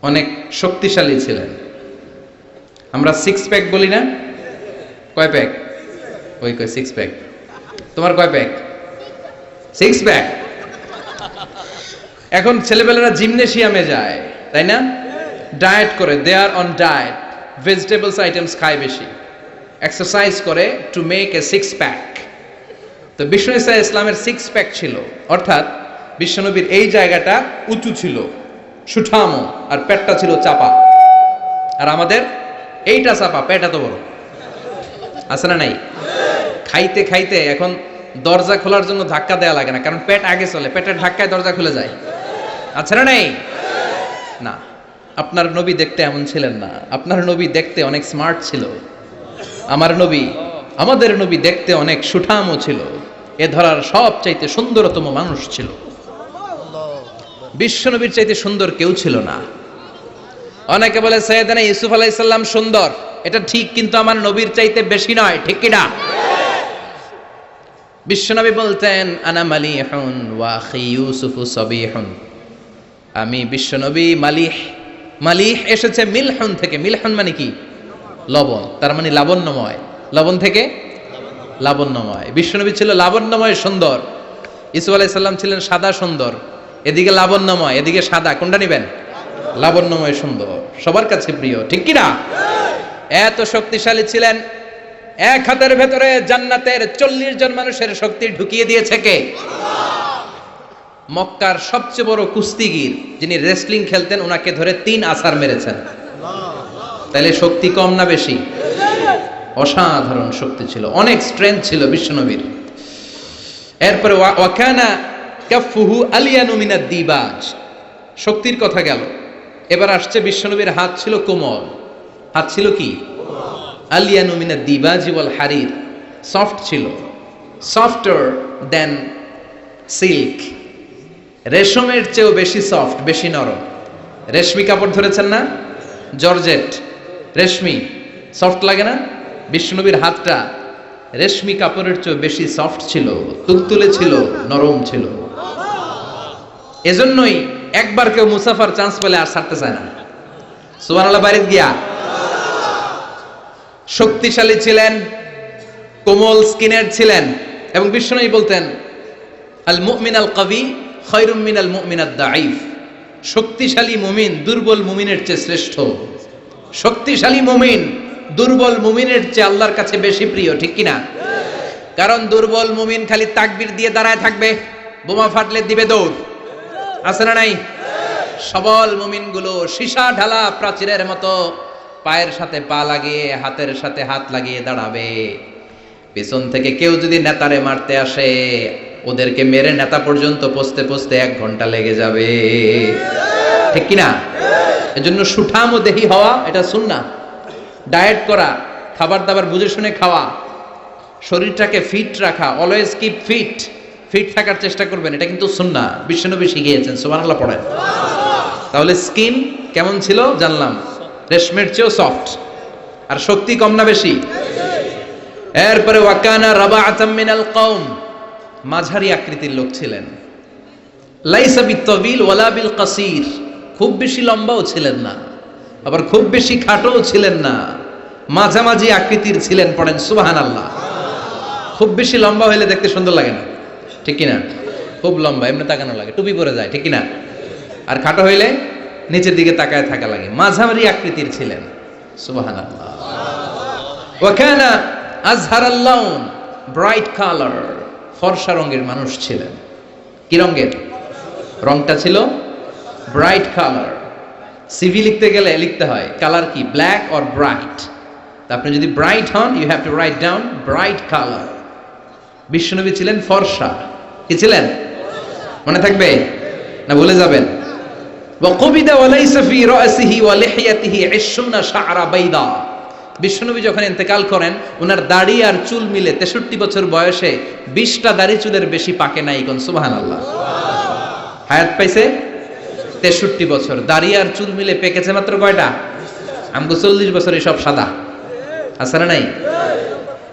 Speaker 1: অনেক শক্তিশালী ছিলেন। আমরা 6 প্যাক বলি না? কয় প্যাক? ওই কয় 6 প্যাক। তোমার কয় প্যাক? 6 প্যাক। এখন ছেলেবেলারা জিমনেশিয়ামে যায়, তাই না? ডায়েট করে, দে আর অন ডায়েট, ভেজিটেবলস আইটেমস খায় বেশি, এক্সারসাইজ করে টু মেক এ 6 প্যাক। তো বিষ্ণু ইসলামের 6 প্যাক ছিল, অর্থাৎ বিশ্বনবীর এই জায়গাটা উঁচু ছিল, সুঠামো, আর পেটটা ছিল চাপা। আর আমাদের এইটা চাপা, পেট এত বড়। আছে না নাই? খাইতে খাইতে এখন দরজা খোলার জন্য ধাক্কা দেয়া লাগে না, কারণ পেট আগে চলে, পেটের ধাক্কায় দরজা খুলে যায়। আছে না নাই? না, আপনার নবী দেখতে এমন ছিলেন না। আপনার নবী দেখতে অনেক স্মার্ট ছিল। আমার নবী, আমাদের নবী দেখতে অনেক সুঠামও ছিল। এ ধরার সবচাইতে সুন্দরতম মানুষ ছিল। বিশ্ব নবীর চাইতে সুন্দর কেউ ছিল না। অনেকে বলে সাইয়েদনা ইউসুফ আলাইহিস সালাম সুন্দর, এটা ঠিক, কিন্তু আমার নবীর চাইতে বেশি নয়, ঠিক কি না? বিশ্বনবী বলতেন আনা মালিহুন ওয়া আখি ইউসুফু সাবিহুন, আমি বিশ্বনবী মালিহ। মালিহ এসেছে মিলহুন থেকে। মিলহুন মানে কি? লবণ, তার মানে লাবণ্যময়। লবণ থেকে লাবণ্যময়। বিশ্বনবী ছিল লাবণ্যময়, সুন্দর। ইউসুফ আলাইহিস সালাম ছিলেন সাদা সুন্দর। এদিকে লাবণ্যময়, এদিকে সাদা, কোনটা নেবেন? লাবণ্যময় সুন্দর, সবার কাছে প্রিয়, ঠিক কি না? এত শক্তিশালী ছিলেন, এক হাতের ভেতরে জান্নাতের 40 জন মানুষের শক্তি ঢুকিয়ে দিয়েছে কে? মক্কার সবচেয়ে বড় কুস্তিগির যিনি রেসলিং খেলতেন, ওনাকে ধরে 3 আছাড় মেরেছেন। তাহলে শক্তি কম না বেশি? অসাধারণ শক্তি ছিল, অনেক স্ট্রেংথ ছিল বিশ্বনবীর। এরপরে ওয়াকানা কাফুহু আলিয়ানু মিনাদ দিবাজ, শক্তির কথা গেল। এবার আসছে বিশ্বনবীর হাত ছিল কোমল। হাত ছিল কি? আলিয়ানু মিনাদ দিবাজি ওয়াল হারির, সফট ছিল, সফটার দেন সিল্ক। রেশমের চেয়েও বেশি সফট, বেশি নরম। রেশমি কাপড় ধরেছেন না? জর্জেট, রেশমি, সফট লাগে না? বিশ্বনবীর হাতটা রেশমি কাপড়ের চেয়ে বেশি সফট ছিল, তুলতুলে ছিল, নরম ছিল। এজন্যই একবার কেউ মুসাফার চান্স পেলে আর ছাড়তে চায় না। সুবহানাল্লাহ, বাড়িতে গিয়া। শক্তিশালী ছিলেন, কোমল স্কিনের ছিলেন, এবং বিশ্বনবী বলতেন আল মুমিন আল কবি খায়রুম মিনাল মুমিন আদ দাঈফ, শক্তিশালী মুমিন দুর্বল মুমিনের চেয়ে শ্রেষ্ঠ। শক্তিশালী মুমিন দুর্বল মুমিনের চেয়ে আল্লাহর কাছে বেশি প্রিয়, ঠিক কিনা? কারণ দুর্বল মুমিন খালি তাকবীর দিয়ে দাঁড়ায় থাকবে, বোমা ফাটলে দিবে দৌড়, আছে না নাই? সবল মুমিনগুলো সীসা ঢালা প্রাচীরের মতো পায়ের সাথে পা লাগিয়ে, হাতের সাথে হাত লাগিয়ে দাঁড়াবে। পিছন থেকে কেউ যদি নেতারে মারতে আসে, ওদেরকে মেরে নেতা পর্যন্ত পৌঁছতে পৌঁছতে 1 ঘন্টা লেগে যাবে, ঠিক কিনা? এজন্য সুঠাম ও দেহি হওয়া এটা সুন্নাহ। ডায়েট করা, খাবার দাবার বুঝে শুনে খাওয়া, শরীরটাকে ফিট রাখা, অলওয়েজ কিপ ফিট, ফিট থাকার চেষ্টা করবেন, এটা কিন্তু সুন্নাহ। বিশ্বনবী শিখিয়েছেন, সুবহানাল্লাহ পড়েন। তাহলে স্কিন কেমন ছিল জানলাম, রেশমের চেয়েও সফট। আর শক্তি কম না বেশি? এরপরে ওয়াকানা রাবাআতাম মিনাল কওম, মাঝারি আকৃতির লোক ছিলেন। লাইসা বিত্তাবিল ওয়ালা বিল কাসির, খুব বেশি লম্বাও ছিলেন না, আবার খুব বেশি খাটোও ছিলেন না, মাঝামাঝি আকৃতির ছিলেন। পড়েন সুবহানাল্লাহ। খুব বেশি লম্বা হলে দেখতে সুন্দর লাগে না, ঠিক কিনা? খুব লম্বা এমনি তাকানো লাগে, টুপি পরে যায়, ঠিক কিনা? আর খাটো হইলে নিচের দিকে তাকায় থাকা লাগে। মাঝামাঝি আকৃতির ছিলেন, সুবহানাল্লাহ। ওয়া কানা আযহারাল লাউন, ব্রাইট কালার, ফর্সা রঙের মানুষ ছিলেন। কি রঙের? রংটা ছিল ব্রাইট কালার। সিভি লিখতে গেলে লিখতে হয় কালার কি, ব্ল্যাক অর ব্রাইট। তা আপনি যদি ব্রাইট হন, you have to write down bright colour. বিশ্বনবী ছিলেন ফর্সা। কি ছিলেন? মনে থাকবে না ভুলে যাবেন? ওয়াকুবিদা ওয়ালাইসা ফি রাসিহি ওয়া লিহিয়াতিহি 20 শা'রা বাইদা। বিশ্বনবী যখন ইন্তেকাল করেন, ওনার দাড়ি আর চুল মিলে 63 বছর বয়সে 20টা দাড়ি চুলের বেশি পাকে নাই। কোন সুবহানাল্লাহ। হায়াত পাইছে 63 বছর, দাড়ি আর চুল মিলে পেকেছে মাত্র কয়টা? আমগো 40 বছরে সব সাদা, আছে না নাই?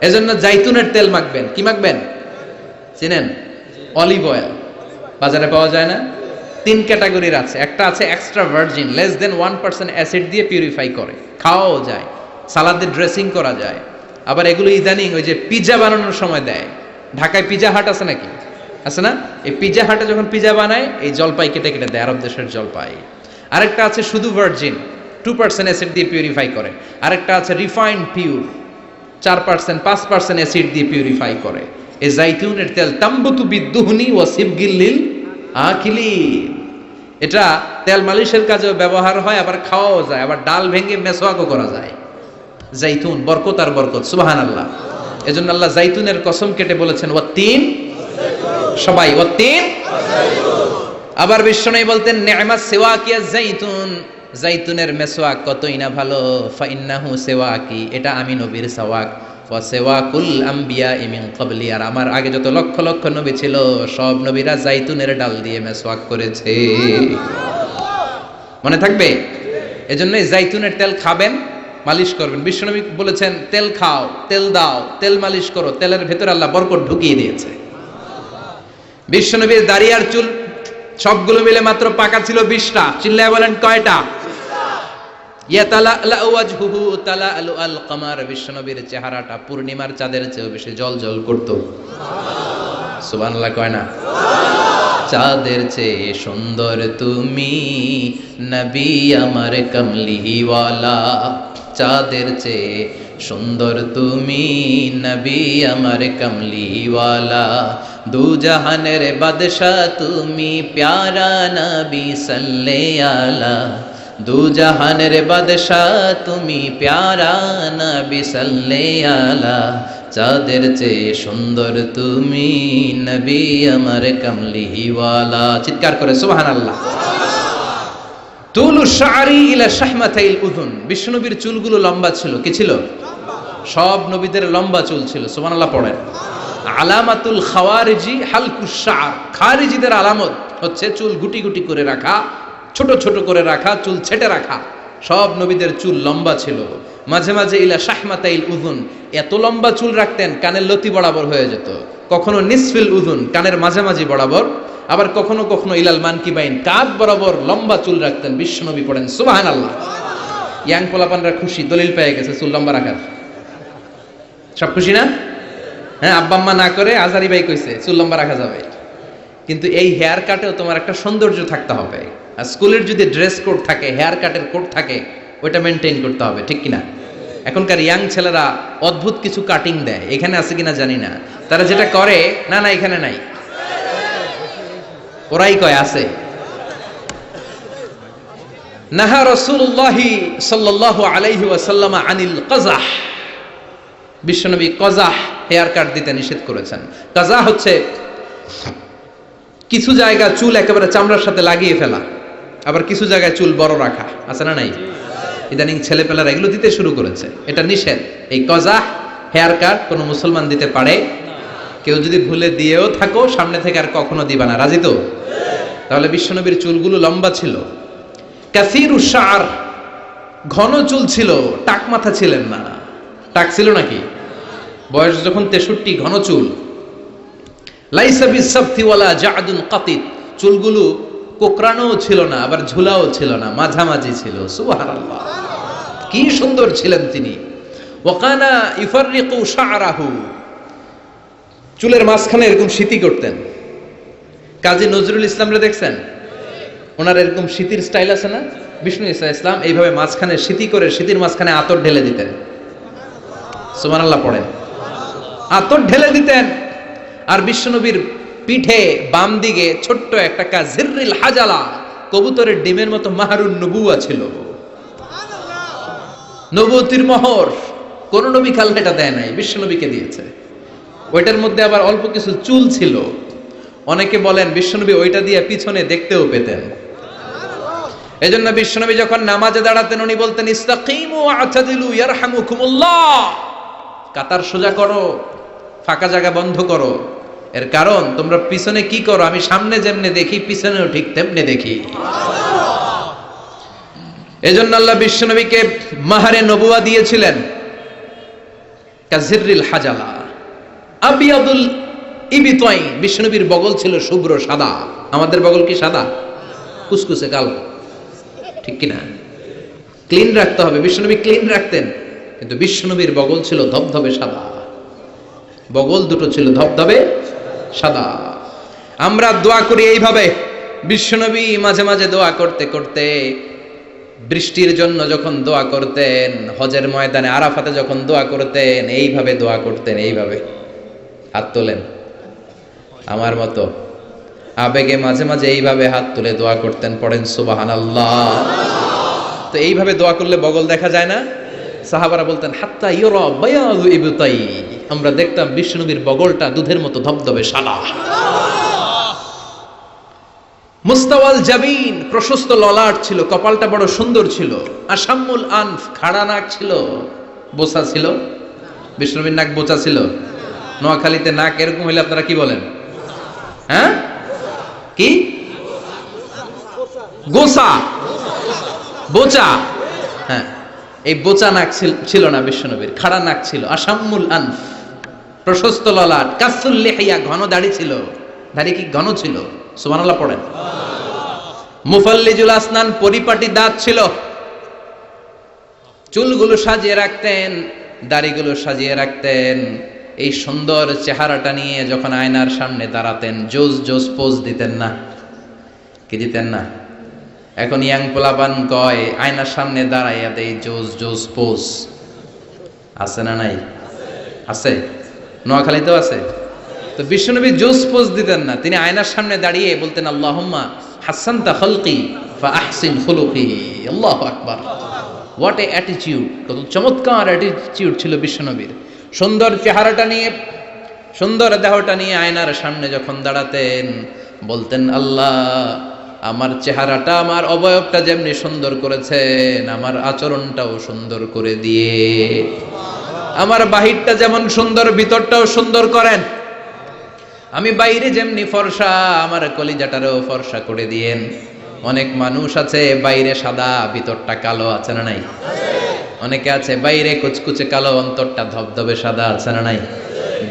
Speaker 1: এজন্য জাইতুনের তেল মাখবেন। কি মাখবেন চিনেন? Olive oil. বাজারে পাওয়া যায় না? 3 ক্যাটাগরির আছে। একটা আছে extra virgin, less than 1% acid দিয়ে পিউরিফাই করে, খাওয়াও যায়, সালাদে ড্রেসিং করা যায়। আবার এগুলো ইদানিং ওই যে পিজা বানানোর সময় দেয়। ঢাকায় পিজা হাট আছে নাকি? আছে না? এই পিজা হাটে যখন পিজা বানায়, এই জলপাই কেটে কেটে দেয়, আরব দেশের জলপাই। আরেকটা আছে শুধু ভার্জিন, 2% অ্যাসিড দিয়ে পিউরিফাই করে। আরেকটা আছে রিফাইন্ড পিউর, 4%, 5% অ্যাসিড দিয়ে পিউরিফাই করে। এই জাইতুনের তেল তাম্বুতু বিদ্দুহনি ওয়া সিবগিল আকিলিন, এটা তেল মালিশের কাজেও ব্যবহার হয়, আবার খাওয়াও যায়, আবার ডাল ভেঙে মেসওয়াকও করা যায়। জাইতুন বরকত আর বরকত, সুবহানাল্লাহ। এজন্য আল্লাহ জাইতুনের কসম কেটে বলেছেন ওয়াত্তিন, সবাই ওয়াত্তিন। আবার বিশ্বনবী বলতেন নি'মাস সিওয়াকিয়াজ জাইতুন, জাইতুনের মেসওয়াক কতই না ভালো। ফাইন্নাহু সিওয়াকি, এটা আমি নবীর সাওয়াক। ওয়া সিওয়াকুল আমবিয়া মিন ক্বাবলি, আর আমার আগে যত লক্ষ লক্ষ নবী ছিল, সব নবীরা জাইতুনের ডাল দিয়ে মেসওয়াক করেছে। মনে থাকবে? এজন্যই জাইতুনের তেল খাবেন, মালিশ করবেন। বিশ্বনবী বলেছেন তেল খাও, তেল দাও, তেল মালিশ করো, তেলের ভেতরে আল্লাহ বরকত ঢুকিয়ে দিয়েছে। বিশ্বনবীর দাড়ি আর চুল সবগুলো মিলে মাত্র পাকা ছিল 20টা। চিল্লায় বলেন কয়টা? বিশ্বনবীর চেহারাটা পূর্ণিমার চাঁদের চেয়েও বেশি জল করত। সুবহানাল্লাহ কয় না? চাঁদের চেয়ে সুন্দর তুমি নবী আমার কমলিওয়ালা, চাঁদের চেয়ে সুন্দর তুমি নবী আমার কমলিওয়ালা, দু জাহানের বাদশা তুমি প্যারা নবী সাল্লে আলা, দু জাহানের বাদশা তুমি প্যারা নবী সাল্লে আলা, চাঁদের চেয়ে সুন্দর তুমি নবী আমার কমলিওয়ালা। চিৎকার করে সুবহানাল্লাহ। তুলু শারি ইলা শাহমাতাইল উযুন, বিশ্বনবীর চুলগুলো লম্বা ছিল। কি ছিল? সব নবীদের লম্বা চুল ছিল। সুবহানাল্লাহ পড়েন। আলামাতুল খাওয়ারিজি হালকুশ শা'r, খারিজিদের আলামত হচ্ছে চুল গুটি গুটি করে রাখা, ছোট ছোট করে রাখা, চুল ছেটে রাখা। সব নবীদের চুল লম্বা ছিল। মাঝে মাঝে ইলা শাহমাতাইল উযুন, এত লম্বা চুল রাখতেন কানের লতি বরাবর হয়ে যেত। কখনো নিসফিল উযুন, কানের মাঝামাঝি বরাবর, আবার কখনো কখনো ইলাল মানকিবাইন, কাঁধ বরাবর লম্বা চুল রাখতেন বিশ্বনবী। পড়েন সুবহানাল্লাহ। ইয়াং পোলাপানরা খুশি, দলিল পেয়ে গেছে চুল লম্বা রাখার। সব খুশি না? হ্যাঁ, আব্বা আম্মা না করে আজারি ভাই কইছে চুল লম্বা রাখা যাবে। কিন্তু এই হেয়ার কাটেও তোমার একটা সৌন্দর্য থাকতে হবে। আর স্কুলের যদি ড্রেস কোড থাকে, হেয়ার কাটের কোড থাকে, ওইটা মেনটেন করতে হবে, ঠিক কিনা? এখনকার ইয়াং ছেলেরা অদ্ভুত কিছু কাটিং দেয়, এখানে আছে কিনা জানি না। তারা যেটা করে, না না এখানে নাই, ওরাই কয় আছে। নাহা রাসূলুল্লাহি সাল্লাল্লাহু আলাইহি ওয়াসাল্লাম আনিল কাযাহ, বিশ্বনবী কাযাহ হেয়ার কাট দিতে নিষেধ করেছেন। কাযাহ হচ্ছে কিছু জায়গা চুল একেবারে চামড়ার সাথে লাগিয়ে ফেলা, আবার কিছু জায়গায় চুল বড় রাখা, আছে না নাই? ইদানিং ছেলেপেলারা এগুলো দিতে শুরু করেছে, এটা নিষেধ। এই কাযাহ হেয়ার কাট কোনো মুসলমান দিতে পারে? কেউ যদি ভুলে দিয়েও থাকো, সামনে থেকে আর কখনো দিবা না, রাজি তো? তাহলে বিশ্বনবীর চুলগুলো লম্বা ছিল। কাসীরুশ শা'r, ঘন চুল ছিল, টাক মাথা ছিলেন না। টাক ছিল নাকি? বয়স যখন 63, ঘন চুল। লাইসা বিসাবতি ওয়ালা জা'দুন কাতিত, চুলগুলো কোকড়ানোও ছিল না, আবার ঝুলাও ছিল না, মাঝামাঝি ছিল। সুবহানাল্লাহ, কি সুন্দর ছিলেন তিনি। ওয়াকানা ইফাররিকু শা'রাহু, চুলের মাঝখানে এরকম সিতি করতেন। কাজী নজরুল ইসলামরে দেখছেন? ওনার এরকম সিতির স্টাইল আছে না? বিষ্ণু ঈসা ইসলাম এইভাবে মাঝখানে সিতি করে, সিতির মাঝখানে আতর ঢেলে দিতেন। সুবহানাল্লাহ পড়েন। আতর ঢেলে দিতেন। আর বিশ্বনবীর পিঠে বাম দিকে ছোট্ট একটা কাজিররিল হাজালা, কবুতরের ডিমের মতো মাহরুন নবুয়া ছিল। নবুয়তির মোহর কোন নবী খাল এটা দেয় নাই, বিশ্বনবীকে দিয়েছে। ওইটার মধ্যে আবার অল্প কিছু চুল ছিল। অনেকে বলেন বিশ্বনবী ওইটা দিয়ে পিছনে দেখতেও পেতেন। এজন্য বিশ্বনবী যখন নামাজে দাঁড়াতেন উনি বলতেন ইস্তাকিমু ওয়া'তাদিলু ইয়ারহামুকুমুল্লাহ, কাতার সোজা করো, ফাঁকা জায়গা বন্ধ করো। এর কারণ তোমরা পিছনে কি করো, আমি সামনে যেমনে দেখি পিছনেও ঠিক তেমনি দেখি। এজন্য আল্লাহ বিশ্বনবীকে মাহারে নবুয়া দিয়েছিলেন। কাজিররিল হাজালা আবিয়াদুল ইবিতাইন, বিশ্বনবীর বগল ছিল শুভ্র সাদা। আমাদের বগল কি সাদা? কুসকুসে কালো, ঠিক কিনা? ক্লিন রাখতে হবে, বিশ্বনবী ক্লিন রাখতেন। কিন্তু বিশ্বনবীর বগল ছিল ধবধবে সাদা, বগল দুটো ছিল ধবধবে সাদা। আমরা দোয়া করি এইভাবে। বিশ্বনবী মাঝে মাঝে দোয়া করতে করতে, বৃষ্টির জন্য যখন দোয়া করতেন, হজের ময়দানে আরাফাতে যখন দোয়া করতেন, এইভাবে দোয়া করতেন। এইভাবে হাত তোলেন, আমার মতো আবেগে মাঝে মাঝে এইভাবে হাত তুলে দোয়া করতেন। পড়েন সুবহানাল্লাহ। তো এইভাবে দোয়া করলে বগল দেখা যায় না? সাহাবারা বলতেন হাত্তা ইউরা বায়াদু ইবতাই, আমরা দেখতাম বিশ্বনবীর বগলটা দুধের মতো ধবধবে সাদা। মুস্তাওয়াল জাবিন, প্রশস্ত ললাট ছিল, কপালটা বড় সুন্দর ছিল। আশাম্মুল আনফ, খাড়া নাক ছিল, বোচা ছিল। বিশ্বনবীর নাক বোচা ছিল। নোয়াখালীতে নাক এরকম হইলে আপনারা কি বলেন? হ্যাঁ, কি? গোসা, বোচা। হ্যাঁ, এই বোচা নাক ছিল না বিশ্বনবীর, খাড়া নাক ছিল। আশাম্মুল আনফ, প্রশস্ত ললাট। কাসুল লিহিয়া, ঘন দাড়ি ছিল। দাড়ি কি ঘন ছিল? সুবহানাল্লাহ পড়েন। মুফাল্লিজুল আসনান, পরিপাটি দাঁত ছিল, চুলগুলো সাজিয়ে রাখতেন, দাড়িগুলো সাজিয়ে রাখতেন। এই সুন্দর চেহারাটা নিয়ে যখন আয়নার সামনে দাঁড়াতেন, জোস জোস পোজ দিতেন না? কি দিতেন না? এখন ইয়াং পোলাপান কয় আয়নার সামনে দাঁড়াইয়া দেই জোস জোস পোজ। আছে না নাই? আছে, নোয়াখালীতেও আছে। তো বিশ্বনবী জোস পোজ দিতেন না, তিনি আয়নার সামনে দাঁড়িয়ে বলতেন আল্লাহুম্মা হাসানতা খালকি ফা আহসিন খুলুকি। আল্লাহু আকবার। What a attitude! কত চমৎকার অ্যাটিটিউড ছিল বিশ্বনবীর। সুন্দর চেহারাটা নিয়ে, সুন্দর দেহটা নিয়ে আয়নার সামনে যখন দাঁড়াতেন বলতেন আল্লাহ আমার চেহারাটা, আমার অবয়বটা যেমনি সুন্দর করেছেন, আমার আচরণটাও সুন্দর করে দিয়ে, আমার বাহিরটা যেমন সুন্দর ভিতরটাও সুন্দর করেন। আমি বাইরে যেমনি ফর্সা, আমার কলিজাটারও ফর্সা করে দিয়েন। অনেক মানুষ আছে বাইরে সাদা ভিতরটা কালো, আছে না নাই? অনেকে আছে বাইরে কুচকুচে কালো অন্তরটা ধবধবে সাদা, আছে না নাই?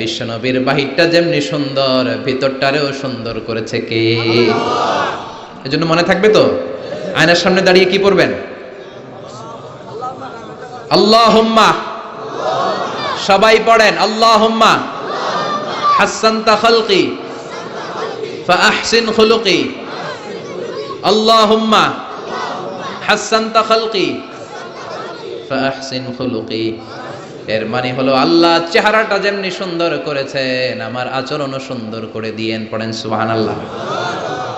Speaker 1: বিশ্বনবীর বাহিরটা যেমনি সুন্দর ভিতরটারেও সুন্দর করেছে কে? এজন্য মনে থাকবে তো, আয়নার সামনে দাঁড়িয়ে কি পড়বেন? আল্লাহুম্মা, সবাই পড়েন আল্লাহুম্মা হাসানতা খালকি ফা আহসিন খুলুকি। আল্লাহুম্মা হাসানতা খালকি ফা আহসিন খুলুকি। এর মানে হলো আল্লাহ চেহারাটা যেমনি সুন্দর করেছেন, আমার আচরণও সুন্দর করে দিয়েন। পড়েন সুবহানাল্লাহ।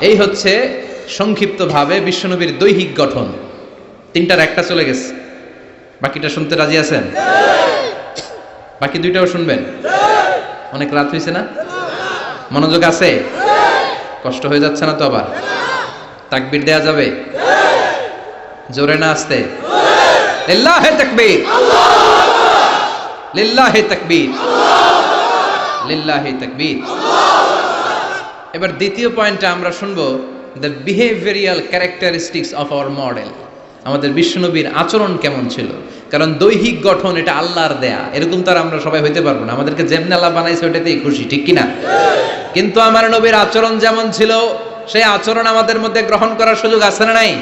Speaker 1: এই হচ্ছে সংক্ষিপ্তভাবে বিশ্বনবীর দৈহিক গঠন। তিনটার একটা চলে গেছে, বাকিটা শুনতে রাজি আছেন? বাকি দুইটাও শুনবেন? অনেক রাত হয়েছে না? মনোযোগ আছে? কষ্ট হয়ে যাচ্ছে না তো? আবার তাকবীর দেয়া যাবে? জোরে না আসতে? লিল্লাহি তাকবীর, লিল্লাহি তাকবীর, লিল্লাহি তাকবীর। এবার দ্বিতীয় পয়েন্টটা আমরা শুনবো, the behavioural characteristics of our model. আমাদের বিশ্বনবীর আচরণ কেমন ছিল? কারণ দৈহিক গঠন এটা আল্লাহর দেয়া, এরকম তো আর আমরা সবাই হইতে পারবো না। আমাদেরকে যেমন আল্লাহ বানাইছে ওইটাতেই খুশি, ঠিক কিনা? কিন্তু আমার নবীর আচরণ যেমন ছিল, সেই আচরণ আমাদের মধ্যে গ্রহণ করার সুযোগ আছে না নাই?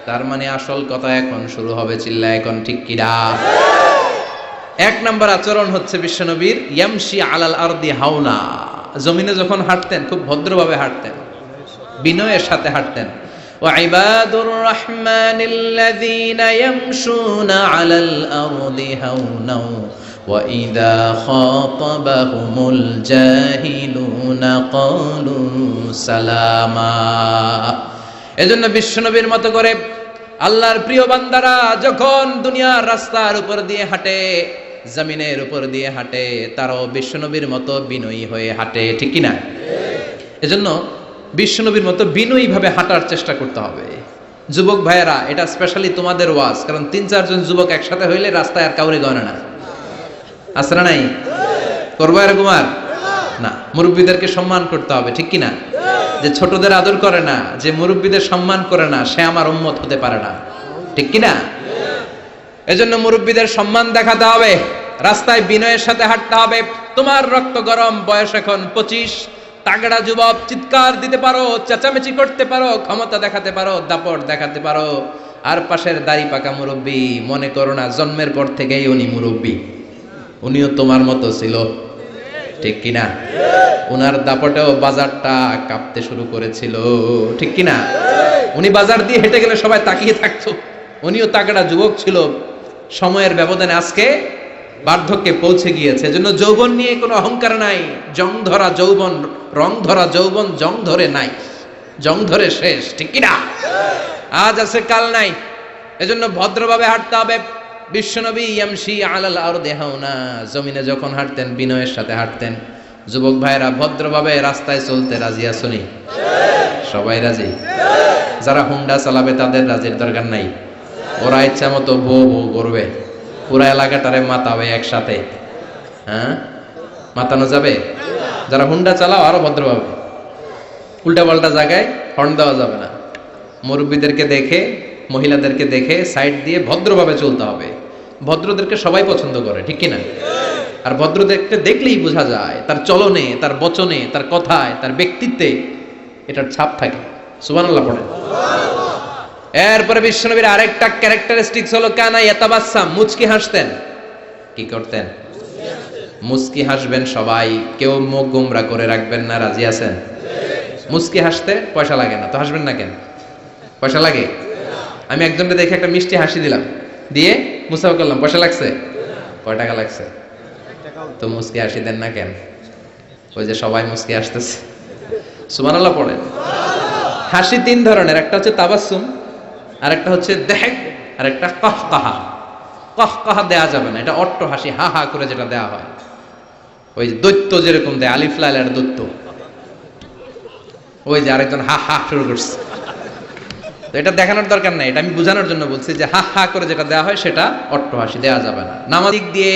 Speaker 1: তার মানে আসল কথা এখন শুরু হবে, চিল্লা এখন ঠিক কিনা? এক নম্বর আচরণ হচ্ছে বিশ্বনবীর ইয়ামশি আলাল আরদি হাওনা। জমিনে যখন হাঁটতেন খুব ভদ্রভাবে হাঁটতেন, বিনয়ের সাথে হাঁটতেন। ওয়াইবাদুর রাহমানিল্লাযীনা ইয়ামশুনা আলাল আরদি হাওনা ওয়া ইযা খাতাবাহুমুল জাহিলুনা ক্বালু সালামা। এজন্য বিশ্বনবীর মতো করে আল্লাহর প্রিয় বান্দারা যখন দুনিয়ার রাস্তার উপর দিয়ে হাঁটে, জমিনের উপর দিয়ে হাঁটে, তারাও বিশ্বনবীর মতো বিনয়ী হয়ে হাঁটে, ঠিক কিনা? এজন্য বিশ্বনবীর মতো বিনয়ী ভাবে হাঁটার চেষ্টা করতে হবে। যুবক ভাইয়েরা, এটা স্পেশালি তোমাদের ওয়াজ, কারণ 3-4 জন যুবক একসাথে হইলে রাস্তায় আর কাউরে গণে না, আছে না নাই? করবো এরকম আর না। মুরব্বীদেরকে সম্মান করতে হবে, ঠিক কিনা? যে ছোটদের আদর করে না, যে মুরব্বীদের সম্মান করে না, সে আমার উম্মত হতে পারে না, ঠিক কিনা? এজন্য মুরব্বীদের সম্মান দেখাতে হবে, রাস্তায় বিনয়ের সাথে হাঁটতে হবে। তোমার রক্ত গরম, বয়স এখন 25, তাগড়া যুবক, চিৎকার দিতে পারো, চেঁচামেচি করতে পারো, ক্ষমতা দেখাতে পারো, দাপট দেখাতে পারো। আর পাশের দাড়ি পাকা মুরব্বী, মনে করো না জন্মের পর থেকেই উনি মুরব্বী, উনিও তোমার মতো ছিল, ঠিক কিনা? উনার দাপটেও বাজারটা কাঁপতে শুরু করেছিল, ঠিক কিনা? উনি বাজার দিয়ে হেঁটে গেলে সবাই তাকিয়ে থাকতো। উনিও তাগড়া যুবক ছিল, সময়ের ব্যবধানে আজকে বার্ধক্যে পৌঁছে গিয়েছে। এজন্য যৌবন নিয়ে কোনো অহংকার নাই। জং ধরা যৌবন, রং ধরা যৌবন জং ধরে নাই, জং ধরে শেষ, ঠিক কিনা? আজ আছে কাল নাই। এজন্য ভদ্রভাবে হাঁটতে হবে। বিশ্বনবী ইয়ামশি আলাল আরদি হাওনা, জমিনে যখন হাঁটতেন বিনয়ের সাথে হাঁটতেন। যুবক ভাইরা, ভদ্রভাবে রাস্তায় চলতে রাজি আছনি? সবাই রাজি? যারা হুন্ডা চালাবে তাদের রাজির দরকার নাই, ওরা ইচ্ছা মতো বউ বউ করবে, পুরা এলাকাটারে মাতাবে একসাথে। হ্যাঁ, মাতানো যাবে? যারা হুন্ডা চালাও আরো ভদ্রভাবে, উল্টা পাল্টা জায়গায় হর্ন দেওয়া যাবে না। মুরব্বীদেরকে দেখে, মহিলাদেরকে দেখে সাইড দিয়ে ভদ্রভাবে চলতে হবে। ভদ্রদেরকে সবাই পছন্দ করে, ঠিক কিনা? আর ভদ্রদেরকে দেখলেই বোঝা যায় তার চলনে, তার বচনে, তার কথায়, তার ব্যক্তিত্বে এটার ছাপ থাকে। সুবহানাল্লাহ পড়েন। এরপরে বিশ্বনবীর আরেকটা ক্যারেক্টারিস্টিক্স হলো কানা ইয়াতাবাসসাম, মুচকি হাসতেন। কি করতেন? মুচকি হাসবেন সবাই, কেউ মুখ গোমরা করে রাখবেন না। রাজি আছেন? মুচকি হাসতে পয়সা লাগে না তো হাসবেন না কেন? পয়সা লাগে? আমি একজনকে দেখে একটা মিষ্টি হাসি দিলাম, দিয়ে মুসাফা করলাম, পয়সা লাগছে? কয় টাকা লাগছে? তো মুচকি হাসি দেন না কেন? ওই যে সবাই মুচকি হাসতেছে। সুবহানাল্লাহ পড়েন। হাসি তিন ধরনের, একটা হচ্ছে তাবাসসুম, আর একটা হচ্ছে দেখ, আর একটা কাহকাহা। কাহকাহা দেয়া যাবে না, এটা অট্ট হাসি, হা হা করে যেটা দেয়া হয়, ওই যে দৈত্য যেরকম দেয়, আলিফ লাইলার দৈত্য, ওই যে আরেকজন হা হা শুরু করছে। তো এটা দেখানোর দরকার নাই, এটা আমি বোঝানোর জন্য বলছি যে হা হা করে যেটা দেওয়া হয় সেটা অট্ট হাসি দেওয়া যাবে না। নামাজ দিক দিয়ে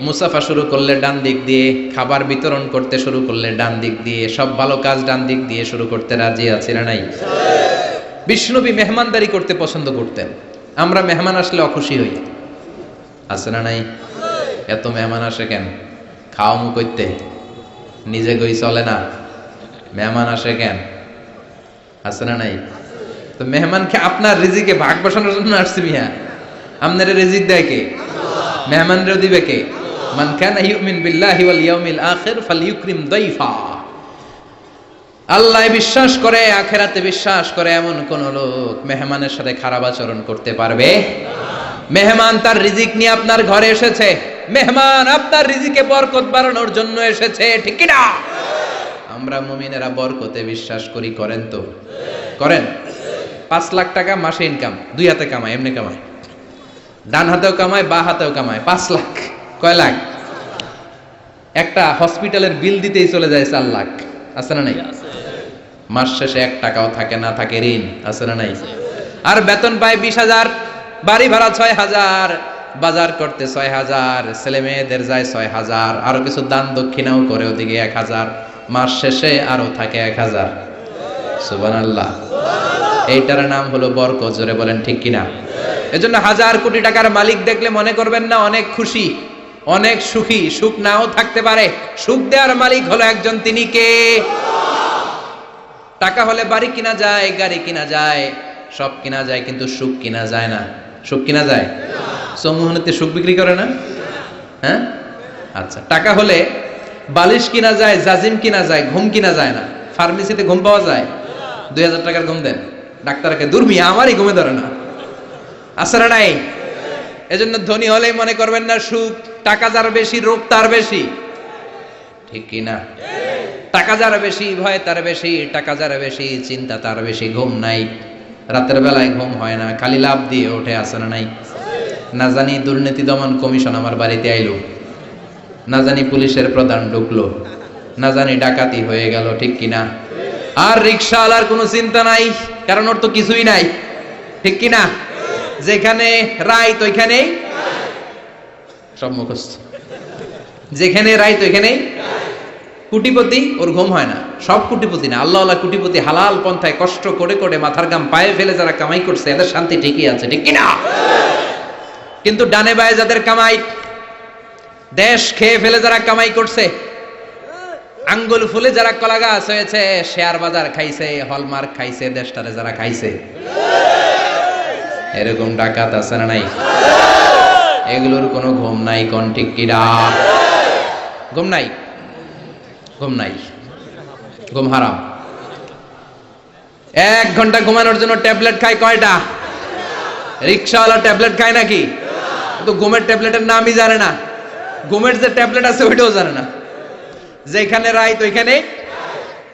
Speaker 1: মুসাফা শুরু করলে ডান দিক দিয়ে, খাবার বিতরণ করতে শুরু করলে ডান দিক দিয়ে, সব ভালো কাজ ডান দিক দিয়ে শুরু করতে রাজি আছে না নাই? বিষ্ণুনবী মেহমানদারি করতে পছন্দ করতেন। আমরা মেহমান আসলে অখুশি হই, আছে না নাই? এত মেহমান আসে কেন? খাওয়া মু করতে, নিজে গই চলে না, মেহমান আসে কেন? আছে না নাই? তো মেহমানকে আপনার রিজিকে ভাগ বসানোর জন্য আসছে মিয়া। আপনার রিজিক দেয় কে? মেহমানরে দিবে কে? মান কানা ইউমিন বিল্লাহি ওয়াল ইয়াউমিল আখির ফালইউকরিম দাইফা। আল্লাহ বিশ্বাস করে, আখিরাতে বিশ্বাস করে এমন কোন লোক মেহমানের সাথে খারাপ আচরণ করতে পারবে? মেহমান তার রিজিক নিয়ে আপনার ঘরে এসেছে, মেহমান আপনার রিজিকে বরকত বাড়ানোর জন্য এসেছে, ঠিক কি না? আমরা মুমিনেরা বরকতে বিশ্বাস করি, করেন তো? করেন? 5 লাখ টাকা মাসে ইনকাম, 2 হাতে কামায়, এমনি কামায়, ডান হাতেও কামায়, বা হাতেও কামায়, 5 লাখ। কয় লাখ? একটা হসপিটালের বিল দিতেই চলে যায় 4 লাখ, আছে না নাই? মাস শেষে 1 টাকাও থাকে না, থাকে ঋণ, আছে না নাই? আর বেতন পায় 20,000, বাড়ি ভাড়া 6,000, বাজার করতে 6,000, ছেলে মেয়েদের যায় 6,000, আরো কিছু দান দক্ষিণাও করে ওদিকে 1,000, মাস শেষে আরো থাকে 1,000। সুবহানাল্লাহ। এইটার নাম হলো বরকত। জোরে বলেন ঠিক কিনা? এজন্য 1,000 কোটি টাকার মালিক দেখলে মনে করবেন না অনেক খুশি, অনেক সুখী। সুখ নাও থাকতে পারে, সুখ দেওয়ার মালিক হলো একজন, তিনি কে? টাকা হলে বাড়ি কিনা যায়, গাড়ি কিনা যায়, সব কিনা যায়, কিন্তু সুখ কিনা যায় না। সুখ কিনা যায়? সমুহনীতে সুখ বিক্রি করে না? হ্যাঁ, আচ্ছা। টাকা হলে বালিশ কিনা যায়, জাজিম কিনা যায়, ঘুম কিনা যায় না। ফার্মেসিতে ঘুম পাওয়া যায়? 2,000 টাকার ঘুম দেন ডাক্তারকে, দুর্মিয়া আমারই ঘুমে ধরে না, আসলে নাই। এজন্য ধনী হলেই মনে করবেন না সুখ, টাকা যার বেশি রোগ তার বেশি, ঠিক কি না? টাকা যার বেশি ভয় তার বেশি, টাকা যার বেশি চিন্তা তার বেশি, ঘুম নাই, রাতের বেলায় ঘুম হয় না, খালি লাভ দিয়ে ওঠে, আছে না নাই? না জানি দুর্নীতি দমন কমিশন আমার বাড়িতে আইলো, না জানি পুলিশের প্রধান ঢুকলো, না জানি ডাকাতি হয়ে গেল, ঠিক কিনা? আর রিকশাওয়ালার কোনো চিন্তা নাই, কারণ ওর তো কিছুই নাই, ঠিক কিনা? যেখানে রাইত ওইখানেই সব মুখস্থ, যেখানে রাইত ওইখানেই। কোটিপতি, ওর ঘুম হয় না। সব কোটিপতি না, আল্লাহ আল্লাহ কোটিপতি, হালাল পন্থায় কষ্ট করে করে মাথার গাম পায়ে ফেলে যারা কামাই করছে, এদের শান্তি ঠিকই আছে, ঠিক কিনা? কিন্তু ডানে বায়ে যাদের কামাই, দেশ খেয়ে ফেলে যারা কামাই করছে, আঙ্গুল ফুলে যারা কলা গাছ হয়েছে, শেয়ার বাজার খাইছে, হলমার্ক খাইছে, দেশটারে যারা খাইছে, এরকম ডাকাত আছে না নাই? এগুলোর কোনো ঘুম নাই, কোন ঠিক কিনা? ঘুম নাই, ঘুম নাই, ঘুম হারাম। 1 ঘন্টা ঘুমানোর জন্য ট্যাবলেট খায় কয়টা? রিকশাওয়ালা ট্যাবলেট খায় নাকি? তো ঘুমের ট্যাবলেটের নামই জানে না, ঘুমের যে ট্যাবলেট আছে ওইটাও জানে না। যেখানে রাইত ওইখানে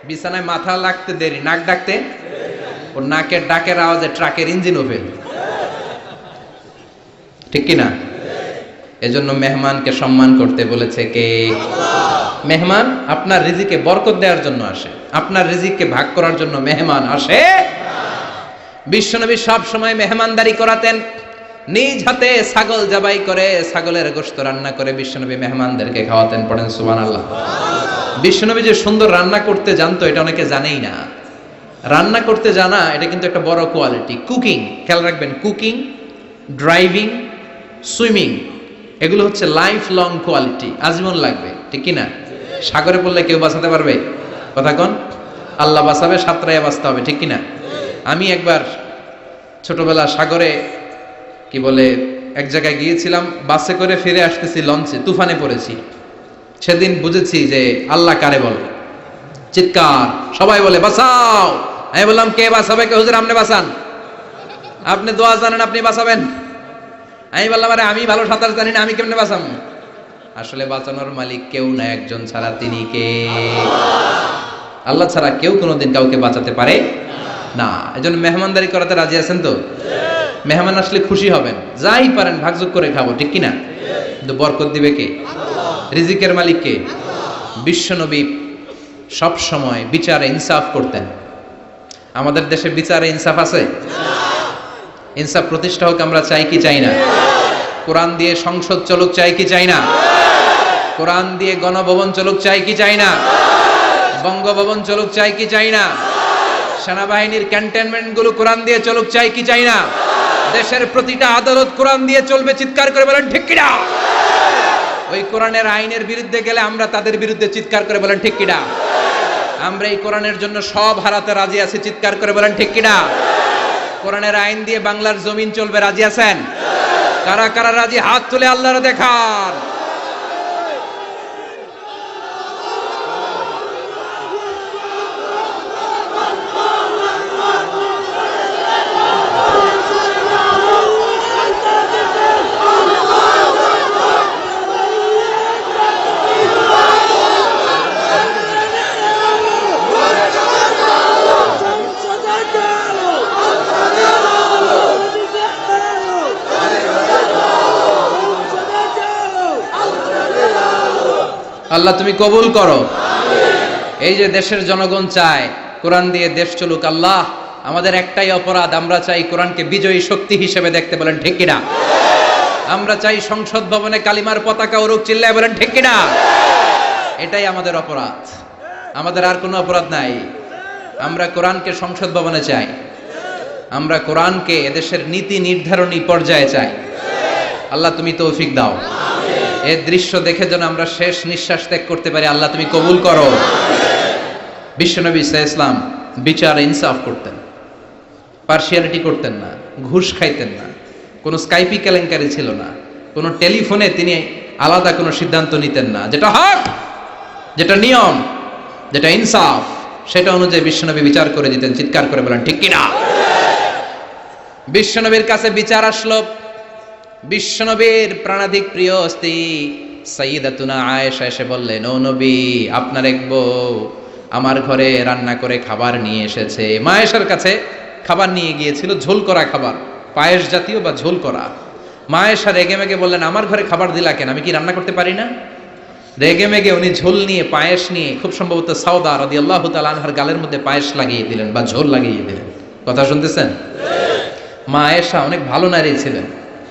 Speaker 1: বিছানায় মাথা লাগতে দেরি, নাক ডাকতে, ওর নাকের ডাকের আওয়াজে ট্রাকের ইঞ্জিনও ফেল, ঠিক কিনা? এজন্য মেহমানকে সম্মান করতে বলেছে কে? মেহমান আপনার রিজিকে বরকত দেওয়ার জন্য আসে, আপনার রিজিককে ভাগ করার জন্য মেহমান আসে। বিশ্বনবী সব সময় মেহমানদারি করাতেন, নিজ হাতে ছাগল জবাই করে, ছাগলের গোশত রান্না করে বিশ্বনবী মেহমানদেরকে খাওয়াতেন। পড়েন সুবহানাল্লাহ। বিশ্বনবী যে সুন্দর রান্না করতে জানতো এটা অনেকে জানেই না। রান্না করতে জানা এটা কিন্তু একটা বড় কোয়ালিটি। কুকিং, খেয়াল রাখবেন, কুকিং, ড্রাইভিং, সুইমিং, এগুলো হচ্ছে লাইফ লং কোয়ালিটি, আজীবন লাগবে, ঠিক কি না? সাগরে পড়লে কেউ বাঁচাতে পারবে? কথা কোন? আল্লাহ বাঁচাবে, সাঁতরাইয়া বাঁচতে হবে, ঠিক কি না? আমি একবার ছোটবেলা সাগরে কি বলে এক জায়গায় গিয়েছিলাম, বাসে করে ফিরে আসতেছি, লঞ্চে তুফানে পড়েছি। সেদিন বুঝেছি যে আল্লাহ কারে বলে। চিৎকার, সবাই বলে বাঁচাও। আমি বললাম কে বাঁচাবে? কে? হুজুর আপনি বাঁচান, আপনি দোয়া জানেন, আপনি বাঁচাবেন। আমি বললাম আরে আমি ভালো সাঁতার জানি না, আমি কেমনে বাঁচাবো? আসলে বাঁচানোর মালিক কেউ না, একজন ছাড়া, তিনি কে? আল্লাহ ছাড়া কেউ কোনোদিন কাউকে বাঁচাতে পারে না। এজন্য মেহমানদারি করাতে রাজি আছেন তো? মেহমান আসলে খুশি হবেন, যাই পারেন ভাগযোগ করে খাবো, ঠিক কিনা? কিন্তু বরকত দিবে কে? রিজিকের মালিক কে? বিশ্বনবী সব সময় বিচারে ইনসাফ করতেন। আমাদের দেশে বিচারে ইনসাফ আছে? ইনসাফ প্রতিষ্ঠা হোক আমরা চাই কি চাই না? কোরআন দিয়ে সংসদ চলুক চাই কি চাই না? কোরআন দিয়ে গণভবন চলুক চাই কি চাই না? বঙ্গভবন চলুক চাই কি চাই না? সেনাবাহিনীর ক্যান্টনমেন্ট গুলো কোরআন দিয়ে চলুক চাই কি চাই না? দেশের প্রতিটা আদালত কোরআন দিয়ে চলবে, চিৎকার করে বলেন ঠিক কিনা? ওই কোরআনের আইনের বিরুদ্ধে গেলে আমরা তাদের বিরুদ্ধে চিৎকার করে বলেন ঠিক কিনা? আমরা এই কোরআনের জন্য সব হারাতে রাজি আছি, চিৎকার করে বলেন ঠিক কিনা? কোরআনের আইন দিয়ে বাংলার জমিন চলবে, রাজি আছেন? কারা কারা রাজি হাত তুলে আল্লাহর দেখান। আল্লাহ তুমি কবুল করো। এই যে দেশের জনগণ চায় কোরআন দিয়ে দেশ চলুক, আল্লাহ আমাদের একটাই অপরাধ, আমরা চাই কোরআনকে বিজয়ী শক্তি হিসেবে দেখতে, বলেন ঠিক কিনা? আমরা চাই সংসদ ভবনে কালিমার পতাকা উড়ুক, চিল্লায় বলেন ঠিক কিনা? এটাই আমাদের অপরাধ, আমাদের আর কোনো অপরাধ নাই। আমরা কোরআনকে সংসদ ভবনে চাই, আমরা কোরআনকে এদেশের নীতি নির্ধারণী পর্যায়ে চাই। আল্লাহ তুমি তৌফিক দাও, এই দৃশ্য দেখে যেন আমরা শেষ নিঃশ্বাস ত্যাগ করতে পারি, আল্লাহ তুমি কবুল করো। বিশ্বনবী সাল্লাল্লাহু আলাইহি ওয়াসাল্লাম বিচার ইনসাফ করতেন, পার্সিয়ালিটি করতেন না, ঘুষ খাইতেন না, কোনো স্কাইপি কেলেঙ্কারি ছিল না, কোনো টেলিফোনে তিনি আলাদা কোনো সিদ্ধান্ত নিতেন না। যেটা হক, যেটা নিয়ম, যেটা ইনসাফ, সেটা অনুযায়ী বিশ্বনবী বিচার করে দিতেন, চিৎকার করে বলেন ঠিক কিনা? বিশ্বনবীর কাছে বিচার আসলো, বিশ্বনবীর প্রাণাধিক প্রিয় স্ত্রী সাইয়্যিদাতুনা আয়েশা এসে বললেন, ও নবী, আপনার এক বউ আমার ঘরে রান্না করে খাবার নিয়ে এসেছে। মা আয়েশার কাছে খাবার নিয়ে গিয়েছিল, ঝোল করা খাবার, পায়েস জাতীয় বা ঝোল করা। মা আয়েশা রেগে মেগে বললেন, আমার ঘরে খাবার দিলা কেন? আমি কি রান্না করতে পারি না? রেগে মেগে উনি ঝোল নিয়ে, পায়েস নিয়ে, খুব সম্ভবত সাউদা রাদিয়াল্লাহু তাআলা আনহার গালের মধ্যে পায়েস লাগিয়ে দিলেন বা ঝোল লাগিয়ে দিলেন। কথা শুনতেছেন? মা আয়েশা অনেক ভালো নারী ছিলেন,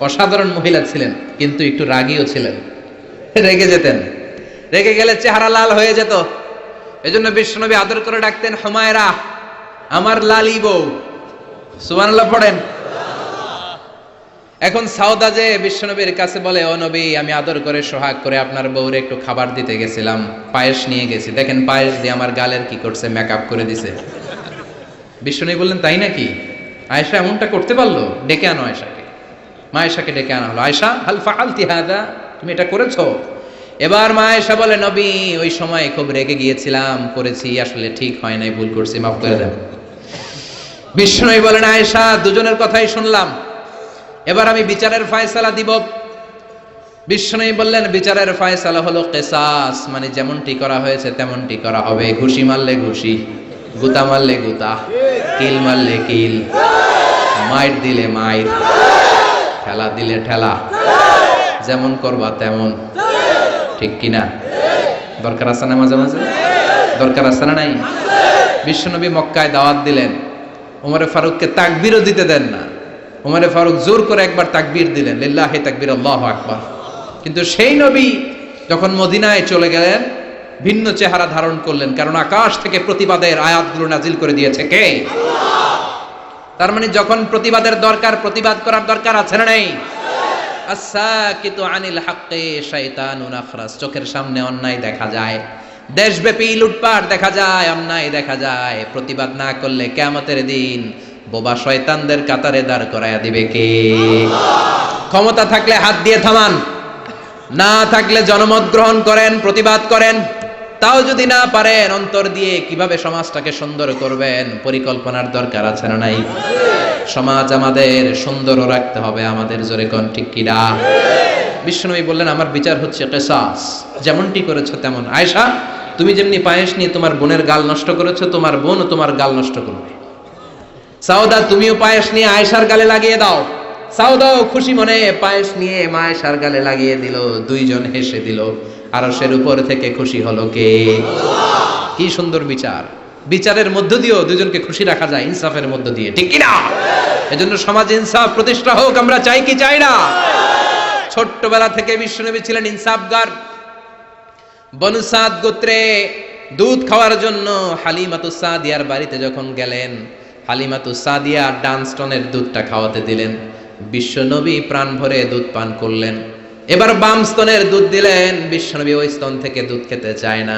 Speaker 1: অসাধারণ মহিলা ছিলেন, কিন্তু একটু রাগীও ছিলেন, রেগে যেতেন, রেগে গেলে চেহারা লাল হয়ে যেত। এজন্য বিশ্বনবী আদর করে ডাকতেন, হুমায়রা, আমার লালি বউ। সুবহানাল্লাহ পড়েন। এখন সাউদা যে বিশ্বনবীর কাছে বলে, ও নবী, আমি আদর করে সোহাগ করে আপনার বউরে একটু খাবার দিতে গেছিলাম, পায়েস নিয়ে গেছি, দেখেন পায়েস দিয়ে আমার গালের কি করছে, মেকআপ করে দিছে। বিশ্বনবী বললেন, তাই নাকি? আয়েশা এমনটা করতে পারলো? ডেকে আনো আয়েশাকে। মা আয়েশাকে ডেকে আনা হলো। আয়েশা, হাল ফাআলতি হাদা, তুমি এটা করেছো? এবার মা আয়েশা বলে, নবী, ওই সময় খুব রেগে গিয়েছিলাম, করেছি, আসলে ঠিক হয় নাই, ভুল করছি, মাফ করে দেন। বিশ্বনবী বলেন, আয়েশা, দুজনের কথাই শুনলাম, এবার আমি বিচারের ফয়সালা দিব। বিশ্বনবী বললেন, বিচারের ফয়সালা হলো কিসাস, মানে যেমনটি করা হয়েছে তেমনটি করা হবে। ঘুষি মারলে ঘুষি, গুতা মারলে গুতা, কিল মারলে কিল, মাইর দিলে মাইর, ঠেলা দিলে ঠেলা, যেমন করবা তেমন, ঠিক কিনা? দরকার আছে না? মাঝে মাঝে দরকার আছে না? নাই? বিশ্বনবী মক্কায় দাওয়াত দিলেন, ওমরে ফারুককে তাকবীরও দিতে দেন না। ওমরে ফারুক জোর করে একবার তাকবীর দিলেন, লিল্লাহি তাকবীর, আল্লাহু আকবার। কিন্তু সেই নবী যখন মদিনায় চলে গেলেন, ভিন্ন চেহারা ধারণ করলেন, কারণ আকাশ থেকে প্রতিবাদের আয়াতগুলো নাজিল করে দিয়েছে কে? আল্লাহ। তার মানে যখন প্রতিবাদের দরকার, প্রতিবাদ করার দরকার আছে না নেই? আস-সাকিতু আনিল হাক্কি শাইতানুন আখরাস। চোখের সামনে অন্যায় দেখা যায়, দেশব্যাপী লুটপাট দেখা যায়, অন্যায় দেখা যায়, প্রতিবাদ না করলে কিয়ামতের দিন বোবা শয়তানদের কাতারে দাঁড় করায়া দিবে কে? ক্ষমতা থাকলে হাত দিয়ে থামান, না থাকলে জনমত গ্রহণ করেন, প্রতিবাদ করেন। তাও যদি না পারেন, অন্তর দিয়ে কিভাবে সমাজটাকে সুন্দর করবেন পরিকল্পনার দরকার আছে না নাই? সমাজ আমাদের সুন্দরও রাখতে হবে আমাদের, জোরে কোন ঠিক কিনা? বিশ্বনবী বললেন আমার বিচার হচ্ছে কিসাস, যেমনটি করেছো তেমন। আয়েশা, তুমি যেমনি পায়েস নিয়ে তোমার বোনের গাল নষ্ট করেছো, তোমার বোনও তোমার গাল নষ্ট করবে। সাউদা, তুমিও পায়েস নিয়ে আয়েশার গালে লাগিয়ে দাও। সাউদাও খুশি মনে পায়েস নিয়ে মা আয়েশার গালে লাগিয়ে দিল, দুইজন হেসে দিল। আরশের উপর থেকে খুশি হলো কে? কি সুন্দর বিচার! বিচারের মধ্য দিয়েও দুজনকে খুশি রাখা যায়, ইনসাফের মধ্য দিয়ে, ঠিক কি না? এজন্য সমাজে ইনসাফ প্রতিষ্ঠা হোক, আমরা চাই কি চাই না? ছোট্টবেলা থেকে বিশ্বনবী ছিলেন ইনসাফগার। বনু সাদ গোত্রে দুধ খাওয়ার জন্য হালিমাতুস সাদিয়ার বাড়িতে যখন গেলেন, হালিমাতুস সাদিয়া ডানস্টনের দুধটা খাওয়াতে দিলেন। বিশ্বনবী প্রাণ ভরে দুধ পান করলেন। এবার বাম স্তনের দুধ দিলেন। বিশ্বনবী ওই স্তন থেকে দুধ খেতে চায় না,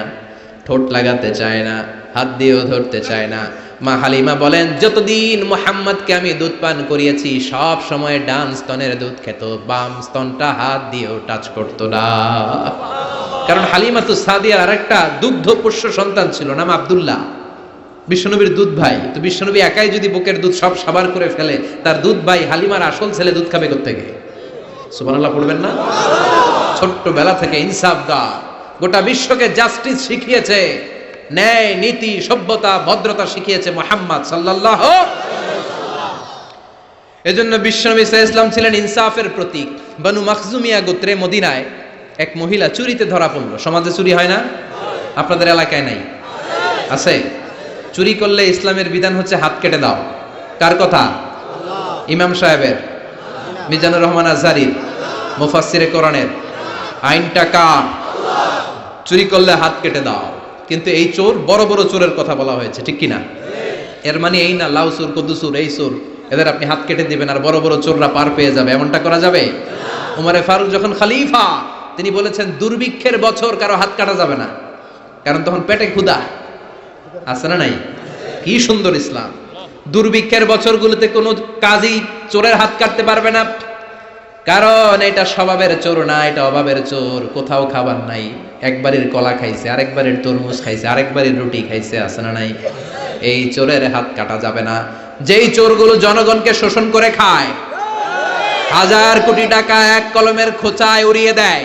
Speaker 1: ঠোঁট লাগাতে চায় না, হাত দিয়েও ধরতে চায় না। মা হালিমা বলেন, যতদিন মুহাম্মদকে আমি দুধ পান করিয়েছি সব সময় ডান স্তনের দুধ খেত, বাম স্তনটা হাত দিয়েও টাচ করতো না। কারণ হালিমাতুস সাদিয়ার আরেকটা দুগ্ধ পোষ্য সন্তান ছিল, নাম আব্দুল্লাহ, বিশ্বনবীর দুধ ভাই। তো বিশ্বনবী একাই যদি বুকের দুধ সব সাবার করে ফেলে, তার দুধ ভাই হালিমার আসল ছেলে দুধ খাবে কোত্থেকে? সুবহানাল্লাহ পড়বেন না? ছোট্টবেলা থেকে ইনসাফগার, গোটা বিশ্বকে জাস্টিস শিখিয়েছে, ন্যায় নীতি সভ্যতা ভদ্রতা শিখিয়েছে মুহাম্মদ সাল্লাল্লাহু। এজন্য বিশ্বনবী সাল্লাল্লাহু আলাইহি ওয়াসাল্লাম ছিলেন ইনসাফের প্রতীক। বনু মাখজুমিয়া গোত্রে মদিনায় এক মহিলা চুরিতে ধরা পড়ল। সমাজে চুরি হয় না? আপনাদের এলাকায় নাই? আছে? চুরি করলে ইসলামের বিধান হচ্ছে হাত কেটে দাও। কার কথা? ইমাম সাহেবের, মিজানুর রহমান আজহারীর, মুফাসসিরে কোরআনের। আইনটা কার? চুরি করলে হাত কেটে দাও। কিন্তু এই চোর, বড় বড় চোরের কথা বলা হয়েছে, ঠিক কিনা? এর মানে এই না লাউ চোর, কদু চোর, এই চোর, এদের আপনি হাত কেটে দিবেন আর বড় বড় চোররা পার পেয়ে যাবে, এমনটা করা যাবে? উমরে ফারুক যখন খলিফা, তিনি বলেছেন দুর্ভিক্ষের বছর কারো হাত কাটা যাবে না, কারণ তখন পেটে ক্ষুধা আছে না নাই? কি সুন্দর ইসলাম! দুর্ভিক্ষের বছরগুলোতে কোনো কাজী চোরের হাত কাটতে পারবে না, কারণ এটা স্বভাবের চোর না, এটা অভাবের চোর। কোথাও খাবার নাই, একবারের কলা খাইছে, আরেকবারের তরমুজ খাইছে, আরেকবারের রুটি খাইছে, আছে না নাই? এই চোরের হাত কাটা যাবে না। যেই চোরগুলো জনগণকে শোষণ করে খায়, হাজার কোটি টাকা এক কলমের খোঁচায় উড়িয়ে দেয়,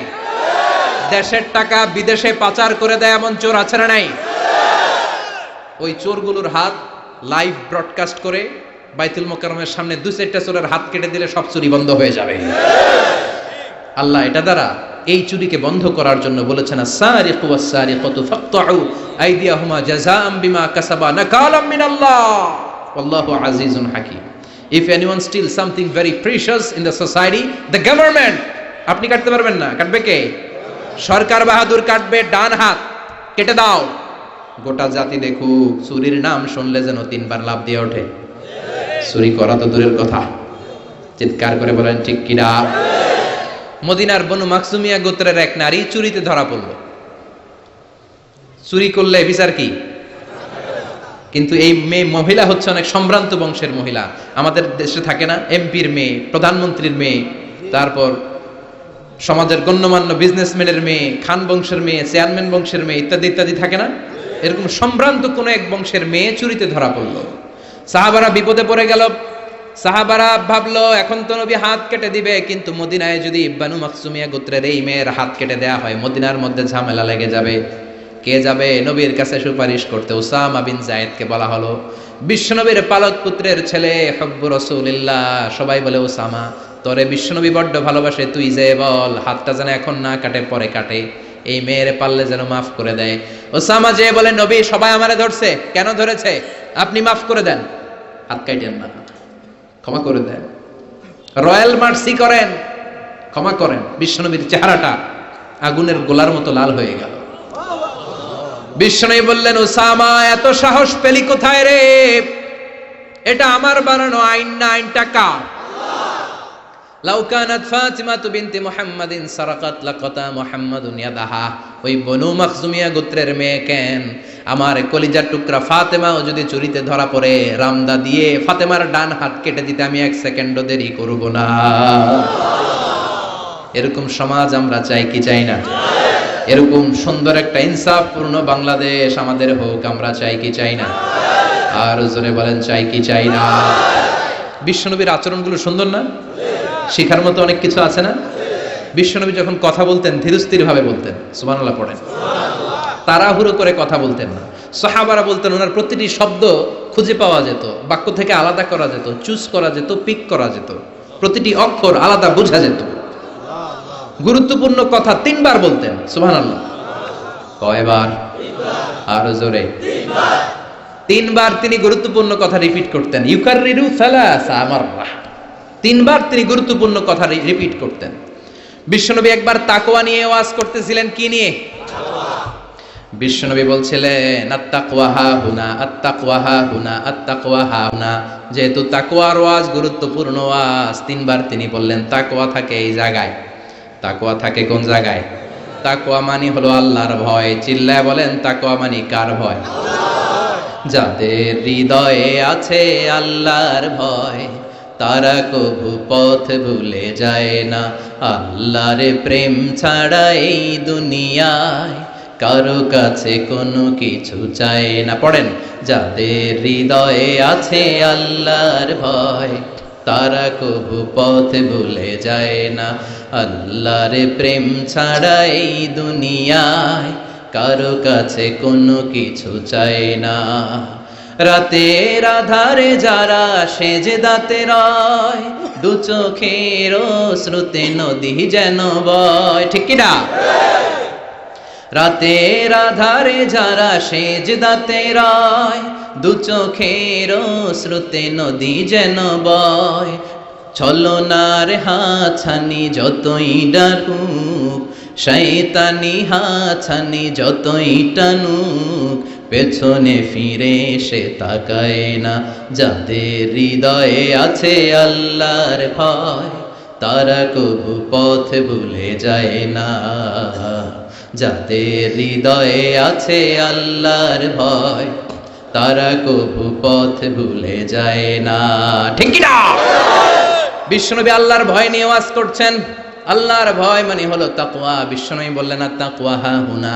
Speaker 1: দেশের টাকা বিদেশে পাচার করে দেয়, এমন চোর আছে না নাই? ওই চোরগুলোর হাত লাইভ ব্রডকাস্ট করে বাইতুল মোকাররমের সামনে 2-4টা চোরের হাত কেটে দিলে সব চুরি বন্ধ হয়ে যাবে। আল্লাহ এটা দ্বারা এই চুরিকে বন্ধ করার জন্য বলেছেন, আস-সারিকু ওয়াস-সারিকাতু ফাকতাউ আইদিয়াহুমা জাযাআম বিমা কাসাবা নাকালাম মিনাল্লাহ ওয়াল্লাহু আজিজুন হাকীম। If anyone steals something very precious in the society, the government, আপনি কাটতে পারবেন না, কাটবে কে? সরকার বাহাদুর কাটবে, ডান হাত কেটে দাও। গোটা জাতি দেখুক, চুরির নাম শুনলে যেন 3 বার লাফ দিয়ে ওঠে। চুরি করা তো দূরের কথা, চিৎকার করে বলেন ঠিক কিনা? মদিনার বনু মাখজুমিয়া গোত্রের এক নারী চুরিতে ধরা পড়ল। চুরি করলে বিচার কি? কিন্তু এই মেয়ে মহিলা হচ্ছে অনেক সম্ভ্রান্ত বংশের মহিলা। আমাদের দেশে থাকে না, এমপির মেয়ে, প্রধানমন্ত্রীর মেয়ে, তারপর সমাজের গণ্যমান্য বিজনেসম্যানের মেয়ে, খান বংশের মেয়ে, চেয়ারম্যান বংশের মেয়ে, ইত্যাদি ইত্যাদি থাকে না? এরকম সম্ভ্রান্ত কোন এক বংশের মেয়ে চুরিতে ধরা পড়ল। সাহাবারা বিপদে পড়ে গেল। সাহাবারা ভাবলো এখন তো নবী হাত কেটে দিবে, কিন্তু মদিনায় যদি বনু মাখজুমিয়া গোত্রের এই মেয়ের হাত কেটে দেয়া হয়, মদিনার মধ্যে ঝামেলা লেগে যাবে। কে যাবে নবীর কাছে সুপারিশ করতে? উসামা বিন যায়েদকে বলা হলো। বিশ্বনবীর পালক পুত্রের ছেলে, হব্বু রাসূলিল্লাহ। সবাই বলে উসামা, তোরে বিশ্বনবী বড্ড ভালোবাসে, তুই যে বল হাতটা যেন এখন না কাটে, পরে কাটে, এই মেয়ের পারলে যেন মাফ করে দেয়। ওসামা যে বলে, নবী সবাই আমারে ধরছে, কেন ধরেছে? আপনি মাফ করে দেন, হাত কাটেন না, ক্ষমা করে দেন, রয়্যাল মার্সি করেন, ক্ষমা করেন। বিশ্বনবীর চেহারাটা আগুনের গোলার মতো লাল হয়ে গেল। বিশ্বনবী বললেন, ওসামা এত সাহস পেলি কোথায় রে? এটা আমার বানানো আইন না, আইনটা কার? লাউ কানাত ফাতিমাতু বিনতি মুহাম্মাদিন সারাকাত লাকাতা মুহাম্মাদুন ইয়াদাহা, ওই বনু মাখজুমিয়া গোত্রের মেয়ে কেন, আমার কলিজার টুকরা ফাতেমাও যদি চুরিতে ধরা পড়ে রামদা দিয়ে ফাতেমার ডান হাত কেটে দিতে আমি 1 সেকেন্ডও দেরি করব না। এরকম সমাজ আমরা চাই কি চাই না? এরকম সুন্দর একটা ইনসাফপূর্ণ বাংলাদেশ আমাদের হোক, আমরা চাই কি চাই না? আর জোরে বলেন চাই কি চাই না? বিশ্বনবীর আচরণগুলো সুন্দর না? শিখার মতো অনেক কিছু আছে না? বিশ্বনবী যখন কথা বলতেন ধীরস্থির ভাবে বলতেন, সুবহানাল্লাহ পড়েন। তাড়াহুড়ো করে কথা বলতেন না। সাহাবারা বলতেন ওনার প্রতিটি শব্দ খুঁজে পাওয়া যেত, বাক্য থেকে আলাদা করা যেত, চুজ করা যেত, পিক করা যেত, প্রতিটি অক্ষর আলাদা বোঝা যেত। গুরুত্বপূর্ণ কথা 3 বার বলতেন, সুবহানাল্লাহ। কয়বার? আরো জোরে। 3 বার তিনি গুরুত্বপূর্ণ কথা রিপিট করতেন। ইউকাররিরু সালাসা মাররা, 3 বার তিনি গুরুত্বপূর্ণ কথা রিপিট করতেন। বিশ্বনবী একবার তাকওয়া নিয়ে ওয়াজ করতেছিলেন। কি নিয়ে? বিশ্বনবী বলছিলেন আত্তাকওয়া হাহুনা, আত্তাকওয়া হাহুনা, আত্তাকওয়া হাহুনা। যেহেতু তাকওয়ার ওয়াজ গুরুত্বপূর্ণ ওয়াজ, 3 বার তিনি বললেন তাকওয়া থাকে এই জায়গায়। তাকওয়া থাকে কোন জায়গায়? তাকওয়া মানে হলো আল্লাহর ভয়। চিল্লায় বলেন তাকওয়া মানে কার ভয়? যাদের হৃদয়ে আছে আল্লাহর ভয়, তারা কবু পথ ভুলে যায় না। আল্লাহর প্রেম ছাড়া এই দুনিয়ায় কারো কাছে কোনো কিছু চায় না। পড়েন, যাদের হৃদয়ে আছে আল্লাহর ভয়, তারা কবু পথ ভুলে যায় না। আল্লাহর প্রেম ছাড়া এই দুনিয়ায় কারো কাছে কোনো কিছু চায় না। রাতের আধারে যারা সেজদাতে রয়, দু চোখের শ্রুতে নদী যেন বয়। ঠিক কি না? রাতের আধারে যারা সেজদাতে রয়, দু চোখের শ্রুতে নদী যেন বয়। ছলনার হাছানি যতই ডাকুক, শয়তানি হাছানি যতই টানুক, পেছনে ফিরে সে তাকায় না। যাদের হৃদয়ে আছে আল্লাহর ভয়, তারা কবু পথ ভুলে যায় না। যাদের হৃদয়ে আছে আল্লাহর ভয়, তারা কবু পথ ভুলে যায় না। ঠিক কি না? বিশ্বনবী আল্লাহর ভয় নিয়ে ওয়াজ করছেন। আল্লাহর ভয় মানে হলো তাকওয়া। বিশ্বনবী বললেন তাকওয়া হাহুনা,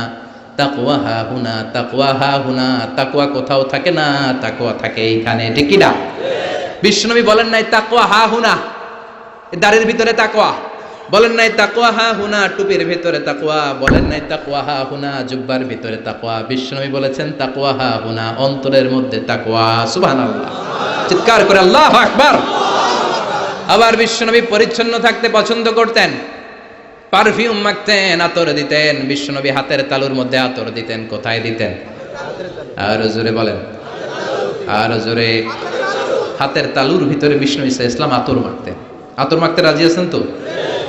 Speaker 1: তাকওয়া হাহুনা, তাকওয়া হাহুনা। তাকওয়া কোথাও থাকে না, তাকওয়া থাকে এইখানে। ঠিক কি না? বিশ্বনবী বলেন নাই তাকওয়া হাহুনা দাড়ির ভিতরে তাকওয়া, বলেন নাই তাকওয়া হাহুনা টুপির ভিতরে তাকওয়া, বলেন নাই তাকওয়া হাহুনা জুব্বার ভিতরে তাকওয়া। বিশ্বনবী বলেছেন তাকওয়া হাহুনা, অন্তরের মধ্যে তাকওয়া। সুবহানাল্লাহ, চিৎকার করে আল্লাহু আকবার। আবার বিশ্বনবী পরিচ্ছন্ন থাকতে পছন্দ করতেন। পারফিউম মাখতেন, আতর দিতেন। বিশ্বনবী হাতের তালুর মধ্যে আতর দিতেন। কোথায় দিতেন? আরো জোরে বলেন, আরো জোরে। হাতের তালুর ভিতরে বিশ্বনবী সাল্লাল্লাহু আলাইহি ওয়াসাল্লাম আতর মাখতেন। আতর মাখতে রাজি আছেন তো?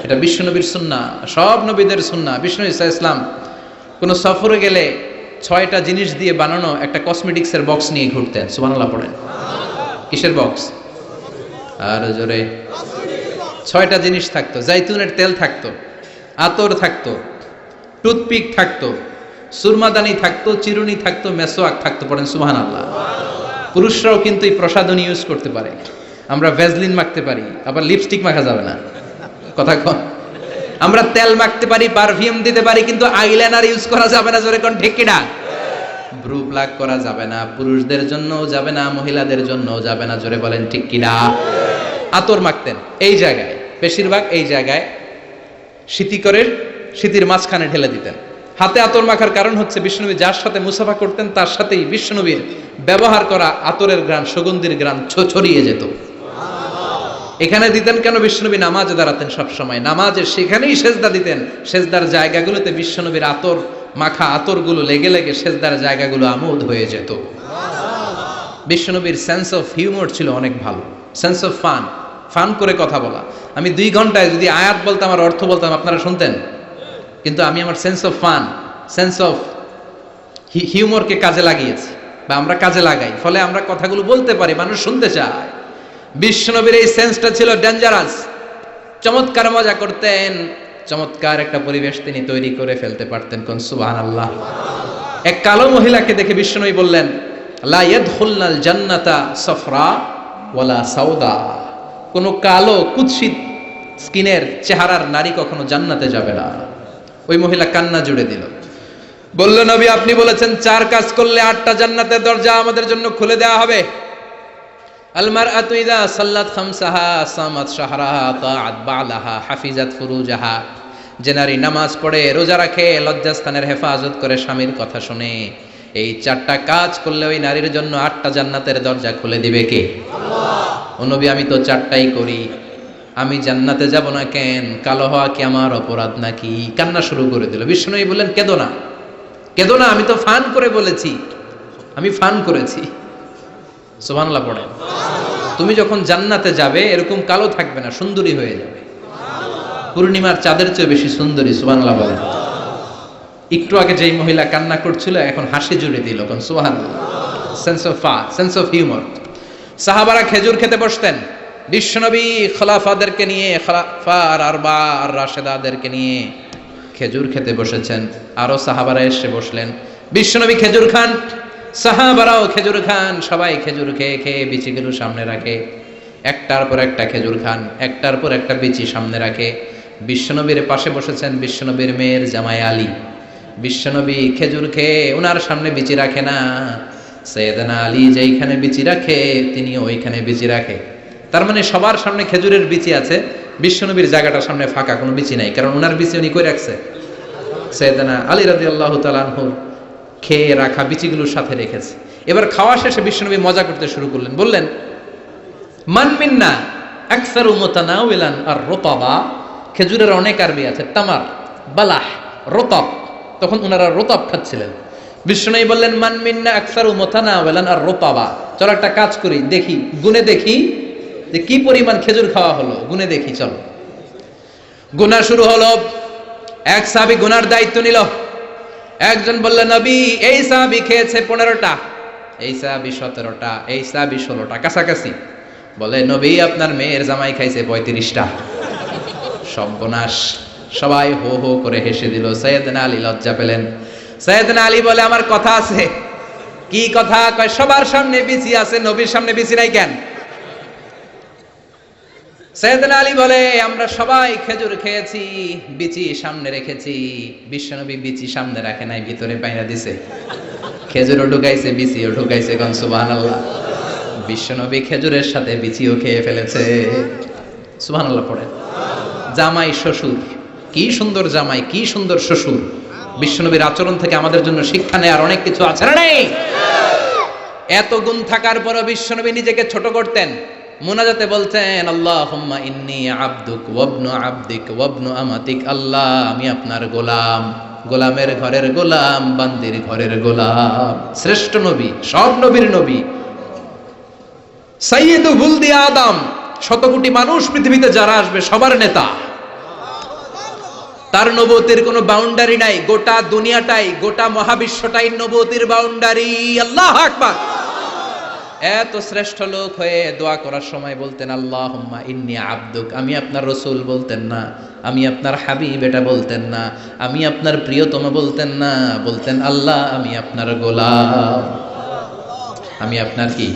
Speaker 1: এটা বিশ্বনবীর সুন্নাহ, সব নবীদের সুন্নাহ। বিশ্বনবী সাল্লাল্লাহু আলাইহি ওয়াসাল্লাম কোন সফরে গেলে 6টা জিনিস দিয়ে বানানো একটা কসমেটিক্সের বক্স নিয়ে ঘুরতেন। সুবহানাল্লাহ পড়েন। কিসের বক্স? আরো জোরে। 6টা জিনিস থাকতো। জাইতুনের তেল থাকতো, আতর থাকতো, টুথপিক থাকতো, সুরমাদানি থাকতো, চিরুনি থাকতো, মেসোয়াক থাকতো। পড়েন সুবহানাল্লাহ। পুরুষরাও কিন্তু এই প্রসাধনী ইউজ করতে পারে। আমরা ভ্যাজলিন মাখতে পারি, আবার লিপস্টিক মাখা যাবে না। কথা কন। আমরা তেল মাখতে পারি, পারফিউম দিতে পারি, কিন্তু আইলাইনার ইউজ করা যাবে না। জোরে কোন ঠিক কি না? ব্রু প্লাক করা যাবে না, পুরুষদের জন্যও যাবে না, মহিলাদের জন্যও যাবে না। জোরে বলেন ঠিক কি না? আতর মাখতেন এই জায়গায়, বেশিরভাগ এই জায়গায় সিতির মাঝখানে ঢেলে দিতেন। হাতে আতর মাখার কারণ হচ্ছে বিশ্বনবী যার সাথে মুসাফা করতেন তার সাথেই বিশ্বনবীর ব্যবহার করা আতরের ঘ্রাণ, সুগন্ধির ঘ্রাণ ছড়িয়ে যেত। এখানে দিতেন কেন? বিশ্বনবী নামাজে দাঁড়াতেন সব সময়, নামাজে সেখানেই সেজদা দিতেন। সেজদার জায়গাগুলোতে বিশ্বনবীর আতর মাখা আতরগুলো লেগে লেগে সেজদার জায়গাগুলো আমোদ হয়ে যেত। বিশ্বনবীর সেন্স অফ হিউমার ছিল অনেক ভালো, সেন্স অফ ফান করে কথা বলা। আমি 2 ঘন্টায় যদি আয়াত বলতাম আর অর্থ বলতাম আপনারা শুনতেন, কিন্তু আমি আমার সেন্স অফ সেন্স অফ হিউমারকে কাজে লাগিয়েছি, বা আমরা কাজে লাগাই, ফলে আমরা কথাগুলো বলতে পারি, মানুষ শুনতে চায়। বিশ্বনবীর এই সেন্সটা ছিল ডেঞ্জারাস। চমৎকার মজা করতেন, চমৎকার একটা পরিবেশ তিনি তৈরি করে ফেলতে পারতেন। কোন সুবহানাল্লাহ। এক কালো মহিলাকে দেখে বিশ্বনবী বললেন, লা ইয়াদখুলনাল জান্নাতা সাফরা ওয়ালা সাউদা, কোন কালো কুৎসিত স্কিনের চেহারার নারী কখনো জান্নাতে যাবে না। ওই মহিলা কান্না জুড়ে দিল, বলল, নবী আপনি বলেছেন 4 কাজ করলে 8টা জান্নাতের দরজা আমাদের জন্য খুলে দেওয়া হবে। আল মারআতু ইযা সাল্লাত খামসাহা সামাত শাহরাহা তাআত বালাহা হাফিজাত ফুরুজাহা, যে নারী নামাজ পড়ে, রোজা রাখে, লজ্জাস্থানের হেফাজত করে, স্বামীর কথা শুনে, এই 4টা কাজ করলে ওই নারীর জন্য 8টা জান্নাতের দরজা খুলে দিবে কে? আল্লাহ। ও নবী আমি তো 4টাই করি, আমি জান্নাতে যাব না কেন? কালো হওয়া কি আমার অপরাধ নাকি? কান্না শুরু করে দিল। বিষ্ণুই বললেন, কেঁদো না, কেঁদো না, আমি তো ফান করে বলেছি, আমি ফান করেছি। সুবহানাল্লাহ পড়েন। তুমি যখন জান্নাতে যাবে এরকম কালো থাকবে না, সুন্দরী হয়ে যাবে, পূর্ণিমার চাঁদের চেয়ে বেশি সুন্দরী। সুবহানাল্লাহ বলেন। একটু আগে যেই মহিলা কান্না করছিল এখন হাসি জুড়ে দিল। কোন সুবহানাল্লাহ। Sense of humour. সাহাবারা খেজুর খেতে বসতেন, বিশ্বনবী খলাফাদেরকে নিয়ে, খলাফা আর আরবা আর রাশেদাদেরকে নিয়ে খেজুর খেতে বসেছেন। আরো সাহাবারা এসে বসলেন, বিশ্বনবী খেজুর খান, সাহাবারাও খেজুর খান। সবাই খেজুর খেয়ে খেয়ে বিচিগুলো সামনে রাখে, একটার পর একটা খেজুর খান, একটার পর একটা বিচি সামনে রাখে। বিশ্বনবীর পাশে বসেছেন বিশ্বনবীর মেয়ের জামাই আলী। বিশ্বনবী খেজুর খেয়ে ওনার সামনে বিচি রাখে না, সাইয়েদনা আলী যেইখানে বিচি রাখে তিনি ওইখানে বিচি রাখে। তার মানে সবার সামনে খেজুরের বিচি আছে, বিশ্বনবীর জায়গাটার সামনে ফাঁকা, কোনো বিচি নাই, কারণ ওনার বিচি উনি কই রাখছে? সাইয়েদনা আলী রাদিয়াল্লাহু তাআলা আনহু খেয়ে রাখা বিচিগুলোর সাথে রেখেছে। এবার খাওয়া শেষে বিশ্বনবী মজা করতে শুরু করলেন, বললেন, মান মিন্না আকসারু মুতানাওয়ালান আর রতাবা। খেজুরের অনেক আরবি আছে, তামার, বালাহ, রতাব। তখন ওনারা রতাব খাচ্ছিলেন। বিশ্বনবী বললেন, মান মিন্না আকসারু মুতানাওয়ালান আর রতাবা। চলো একটা কাজ করি, দেখি, গুনে দেখি যে কি পরিমাণ খেজুর খাওয়া হলো, গুনে দেখি। চলো গুনা শুরু হলো। এক সাহাবী গুনার দায়িত্ব নিল। একজন বললেন, নবী এই সাহাবী খেয়েছে 15টা, এই সাহাবী 17টা, এই সাহাবী 16টা, কাছাকাছি। বলে, নবী আপনার মেয়ের জামাই খাইছে 35টা। সর্বনাশ। সবাই হো হো করে হেসে দিল। সাইয়েদনা আলী লজ্জা পেলেন। সাইয়েদনা আলী বলে, আমার কথা আছে। কি কথা? কয়, সবার সামনে বিচি আছে, নবীর সামনে বিচি নাই কেন? সাইয়েদনা আলী বলে, আমরা সবাই খেজুর খেয়েছি, বিচি সামনে রেখেছি, বিশ্বনবী বিচি সামনে রাখে নাই, ভিতরে বাইনা দিছে। খেজুরও ঢুকাইছে, বিচিও ঢুকাইছে। কোন সুবহানাল্লাহ। বিশ্বনবী খেজুরের সাথে বিচিও খেয়ে ফেলেছে। সুবহানাল্লাহ পড়েন। জামাই শ্বশুর, কি সুন্দর জামাই, কি সুন্দর শ্বশুর। বিশ্বনবীর আচরণ থেকে আমাদের জন্য শিক্ষা নেওয়ার অনেক কিছু আছে না নেই? এত গুণ থাকার পরও বিশ্বনবী নিজেকে ছোট করতেন। মুনাজাতে বলতেন, আল্লাহুম্মা ইন্নী আবদুক ওয়াবনু আবদিক ওয়াবনু আমাতিক। আল্লাহ আমি আপনার গোলাম, গোলামের ঘরের গোলাম, বান্দির ঘরের গোলাম। শ্রেষ্ঠ নবী, সব নবীর নবী, সাইয়্যিদু ওয়ালদি আদম। শত কোটি মানুষ পৃথিবীতে যারা আসবে সবার নেতা। তার নবুয়তের কোনো বাউন্ডারি নাই, গোটা দুনিয়াটাই, গোটা মহাবিশ্বটাই নবুয়তের বাউন্ডারি। আল্লাহু আকবার। এত শ্রেষ্ঠ লোক হয়ে দোয়া করার সময় বলতেন, আল্লাহুম্মা ইন্নী আবদুক। আমি আপনার রসুল বলতেন না, আমি আপনার হাবিব এটা বলতেন না, আমি আপনার প্রিয়তম বলতেন না, বলতেন আল্লাহ আমি আপনার গোলাম। আমি আপনার কি?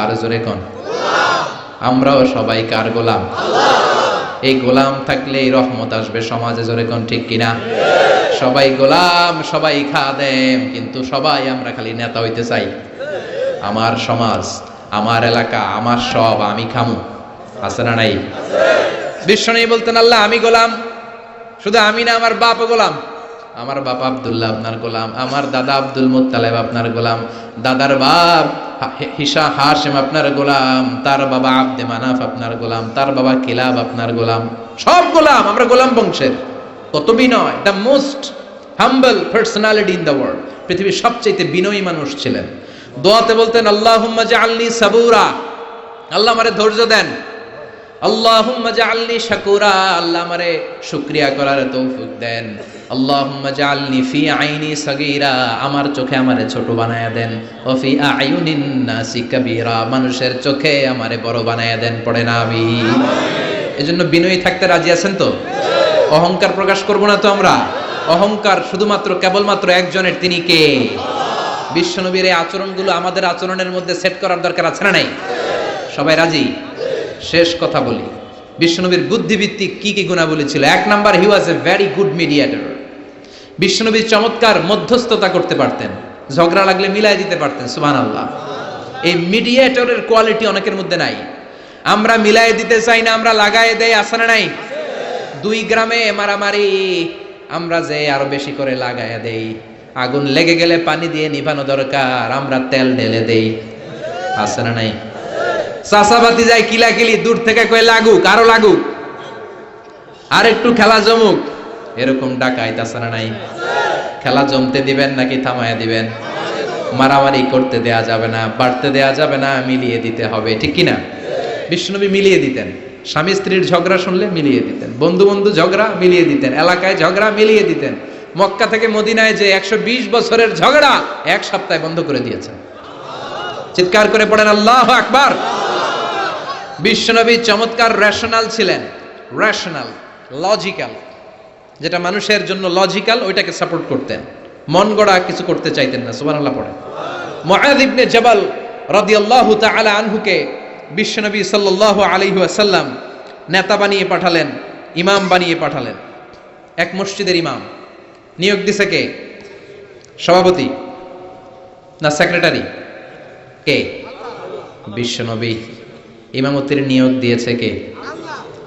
Speaker 1: আর জোরে কোন? আমরাও সবাই কার গোলাম? এই গোলাম থাকলে এই রহমত আসবে সমাজে। জোরে কোন ঠিক কিনা? সবাই গোলাম, সবাই খাদেম, কিন্তু সবাই আমরা খালি নেতা হইতে চাই। আমার সমাজ, আমার এলাকা, আমার সব আমি খামু, আছে না নাই? বিশ্বনবী বলতেন, আল্লাহ আমি গোলাম, শুধু আমি না, আমার বাপও গোলাম। আমার বাপ আব্দুল্লাহ আপনার গোলাম, আমার দাদা আব্দুল মুত্তালিব আপনার গোলাম, দাদার বাপ হাশিম আপনার গোলাম, তার বাবা আব্দে মানাফ আপনার গোলাম, তার বাবা কিলাব আপনার গোলাম। সব গোলাম, আমরা গোলাম বংশের। কত বিনয়! The most humble personality in the world. পৃথিবীর সবচেয়ে বিনয়ী মানুষ ছিলেন। দোয়াতে বলতেন, আল্লাহুম্মা জাআলনি সাবুরা। আল্লাহ আমারে ধৈর্য দেন। আল্লাহুম্মা জাআলনি শাকুরা। আল্লাহ আমারে শুকরিয়া করার তৌফিক দেন। আল্লাহুম্মা জাআলনি ফি আইনি সাগীরা। আমার চোখে আমারে ছোট বানায়া দেন। ওয়া ফি আয়ুনিন নাসি কাবীরা। মানুষের চোখে আমারে বড় বানায়া দেন। পড়েন আমিন। এজন্য বিনয়ী থাকতে রাজি আছেন তো? অহংকার প্রকাশ করব না তো আমরা? অহংকার শুধুমাত্র কেবলমাত্র একজনের, তিনি কে? বিশ্বনবীর এই আচরণগুলো আমাদের আচরণের মধ্যে সেট করার দরকার আছে না নাই? সবাই রাজি? শেষ কথা বলি, বিশ্বনবীর বুদ্ধিভিত্তিক কি কি গুণাবলী ছিল। 1 number, he was a very good mediator. বিশ্বনবী চমৎকার মধ্যস্থতা করতে পারতেন, ঝগড়া লাগলে মিলাই দিতে পারতেন। সুবহানাল্লাহ। এই মিডিয়েটরের কোয়ালিটি অনেকের মধ্যে নাই। আমরা মিলাই দিতে চাই না, আমরা লাগাই দেই, আছে না নাই? 2 গ্রামে মারামারি, আমরা যে আরো বেশি করে লাগাইয়া দেই। আগুন লেগে গেলে পানি দিয়ে নিভানো দরকার, আমরা তেল ঢেলে দেই, আছে না নাই? চাচাবাতি যায় কিলাকিলি, দূর থেকে কয়ে লাগুক, আরো লাগুক, আর একটু খেলা জমুক, এরকম ডাকাইত, আছে না নাই? খেলা জমতে দিবেন নাকি থামায়া দিবেন? মারামারি করতে দেয়া যাবে না, বাড়তে দেয়া যাবে না, মিলিয়ে দিতে হবে, ঠিক কিনা? বিশ্বনবী মিলিয়ে দিতেন। স্বামী স্ত্রীর ঝগড়া শুনলে মিলিয়ে দিতেন, বন্ধু বন্ধু ঝগড়া মিলিয়ে দিতেন, এলাকায় ঝগড়া মিলিয়ে দিতেন। মক্কা থেকে মদিনায় যে 120 বছরের ঝগড়া 1 সপ্তাহে বন্ধ করে দিয়েছেন। চিৎকার করে পড়েন আল্লাহু আকবার। বিশ্বনবী চমৎকার রেশনাল ছিলেন, রেশনাল, লজিক্যাল। যেটা মানুষের জন্য লজিক্যাল ওইটাকে সাপোর্ট করতেন, মন গড়া কিছু করতে চাইতেন না। সুবহানাল্লাহ পড়েন। মুআয ইবনে জাবাল রাদিয়াল্লাহু তাআলা আনহুকে বিশ্বনবী সাল্লাল্লাহু আলাইহি ওয়াসাল্লাম নেতা বানিয়ে পাঠালেন, ইমাম বানিয়ে পাঠালেন। এক মসজিদের ইমাম। নিয়োগ দিছে কে? সভাপতি না সেক্রেটারি? কে? বিশ্বনবী। ইমামতির নিয়োগ দিয়েছে কে?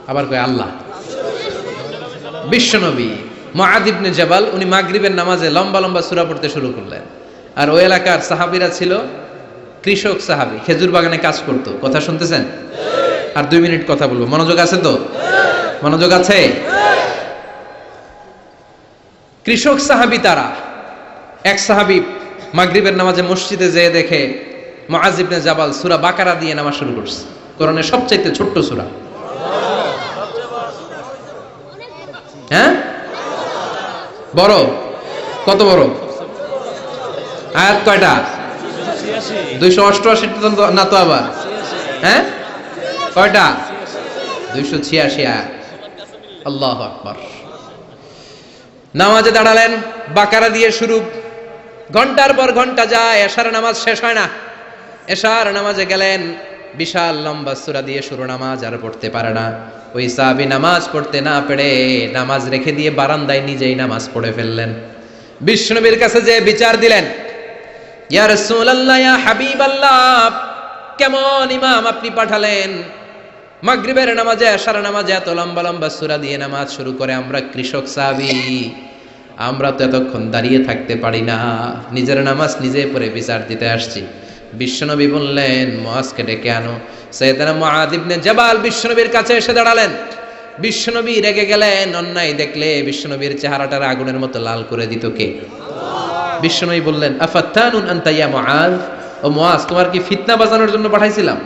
Speaker 1: আবার কয় আল্লাহ। বিশ্বনবী। মুআয ইবনে জাবাল উনি মাগরিবের নামাজে লম্বা লম্বা সূরা পড়তে শুরু করলেন। আর ওই এলাকার সাহাবীরা ছিল কৃষক সাহাবী, খেজুর বাগানে কাজ করতো। কথা শুনতেছেন? আর 2 মিনিট কথা বলবো, মনোযোগ আছে তো? মনোযোগ আছে? কৃষক সাহাবী তারা। এক সাহাবী মাগরিবের নামাজে মসজিদে যেয়ে দেখে মুআয ইবনে জাবাল সূরা বাকারা দিয়ে নামাজ শুরু করছে। কোরআনের সবচাইতে ছোট্ট সূরা। হ্যাঁ, বড়? কত বড়? আয়াত কয়টা? 288 না তো আবার? হ্যাঁ, কয়টা? 286 আয়াত। আল্লাহু আকবার। নামাজে দাঁড়ালেন, বাকারা দিয়ে শুরু। ঘন্টার পর ঘন্টা যায়, এশার নামাজ শেষ হয় না। এশার নামাজে গেলেন, বিশাল লম্বা সূরা দিয়ে শুরু নামাজ, আর পড়তে পারে না। ওই সাহাবী নামাজ পড়তে না পেরে নামাজ রেখে দিয়ে বারান্দায় নিজেই নামাজ পড়ে ফেললেন। বিশ্বনবীর কাছে যে বিচার দিলেন, ইয়া রাসূলুল্লাহ, ইয়া হাবিবাল্লাহ, কেমন ইমাম আপনি পাঠালেন? মাগরিবের নামাজে, এশার নামাজে এত লম্বা লম্বা সূরা দিয়ে নামাজ শুরু করে। আমরা কৃষক সাহাবী, আমরা তো এতক্ষণ দাঁড়িয়ে থাকতে পারি না, নিজের নামাজ নিজে পড়ে বিচার দিতে আসছি। বিশ্বনবী বললেন, মুআজকে ডেকে আনো। সাইয়েদনা মুআয ইবনে জাবাল বিশ্বনবীর কাছে এসে দাঁড়ালেন। বিশ্বনবী রেগে গেলেন, অন্যায় দেখলে বিশ্বনবীর চেহারাটার আগুনের মতো লাল করে দিত কে? বিশ্বনবী বললেন, আফাত্তানুন আনতা ইয়া মুআয, ও মুআয, তোমার কি ফিতনা বাজানোর জন্য পাঠাইছিলাম?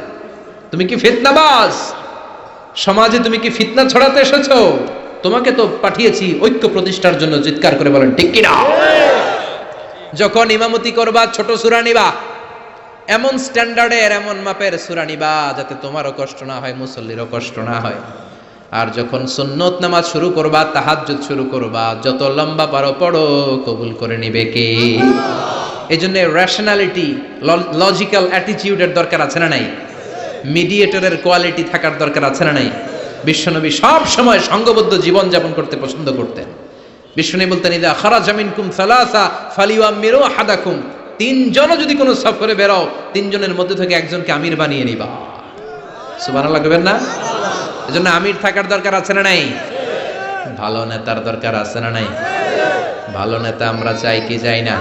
Speaker 1: তুমি কি ফিতনাবাজ? সমাজে তুমি কি ফিতনা ছড়াতে এসেছো? তোমাকে তো পাঠিয়েছি ঐক্য প্রতিষ্ঠার জন্য। চিৎকার করে বলেন ঠিক কিনা? যখন ইমামতি করবা ছোট সূরা নিবা, এমন স্ট্যান্ডার্ডের, এমন মাপের সূরা নিবা যাতে তোমারও কষ্ট না হয়, মুসল্লিরও কষ্ট না হয়। আর যখন সুন্নত নামাজ শুরু করবা, তাহাজ্জুদ শুরু করবা, যত লম্বা পারো পড়ো, কবুল করে নিবে কে? এজন্য রেশনালিটি, লজিক্যাল অ্যাটিটিউডের দরকার আছে না নাই? মিডিয়েটরের কোয়ালিটি থাকার দরকার আছে না নাই? বিশ্বনবী সব সময় সংঘবদ্ধ জীবন যাপন করতে পছন্দ করতেন। বিশ্বনবী বলতেন, ইদা খারাজা মিনকুম সালাসা ফালিউআমিরু আহাদাকুম, 3 জনও যদি কোনো সফরে বেরো, 3 জনের মধ্যে থেকে একজনকে আমির বানিয়ে নিবা। সুবহানাল্লাহ কইবেন না? এজন্য আমির থাকার দরকার আছে না নাই? ভালো নেতার দরকার আছে না নাই? ভালো নেতা আমরা চাই কি চাই না?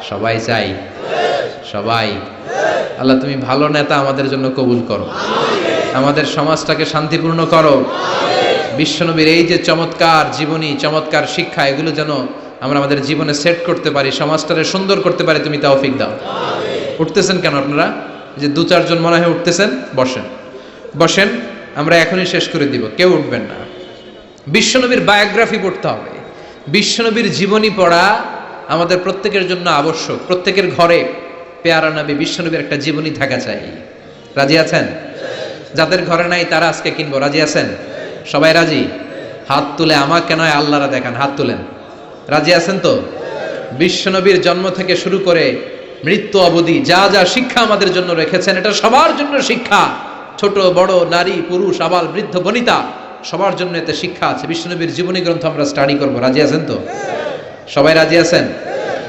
Speaker 1: সবাই চাই, সবাই। আল্লাহ তুমি ভালো নেতা আমাদের জন্য কবুল করো, আমাদের সমাজটাকে শান্তিপূর্ণ করো। বিশ্বনবীর এই যে চমৎকার জীবনী, চমৎকার শিক্ষা, এগুলো যেন আমরা আমাদের জীবনে সেট করতে পারি, সমাজটাকে সুন্দর করতে পারি। তুমি তৌফিক দাও। উঠতেছেন কেন আপনারা? যে 2-4 জন মনে হয় উঠতেছেন, বসেন বসেন, আমরা এখনই শেষ করে দিব, কেউ উঠবেন না। বিশ্বনবীর বায়োগ্রাফি পড়তে হবে, বিশ্বনবীর জীবনী পড়া আমাদের প্রত্যেকের জন্য আবশ্যক। প্রত্যেকের ঘরে পেয়ারা নবী বিশ্বনবীর একটা জীবনী থাকা চাই। রাজি আছেন? যাদের ঘরে নাই তারা আজকে কিনবো, রাজি আছেন? সবাই রাজি? হাত তুলে আমাকে নয় আল্লাহরা দেখান, হাত তুলেন। রাজি আছেন তো? বিশ্বনবীর জন্ম থেকে শুরু করে মৃত্যু অবধি যা যা শিক্ষা আমাদের জন্য রেখেছেন, এটা সবার জন্য শিক্ষা। ছোট বড়, নারী পুরুষ, আবাল বৃদ্ধ বনিতা, সবার জন্য এতে শিক্ষা আছে। বিশ্বনবীর জীবনী গ্রন্থ আমরা স্টাডি করব, রাজি আছেন তো? সবাই রাজি আছেন?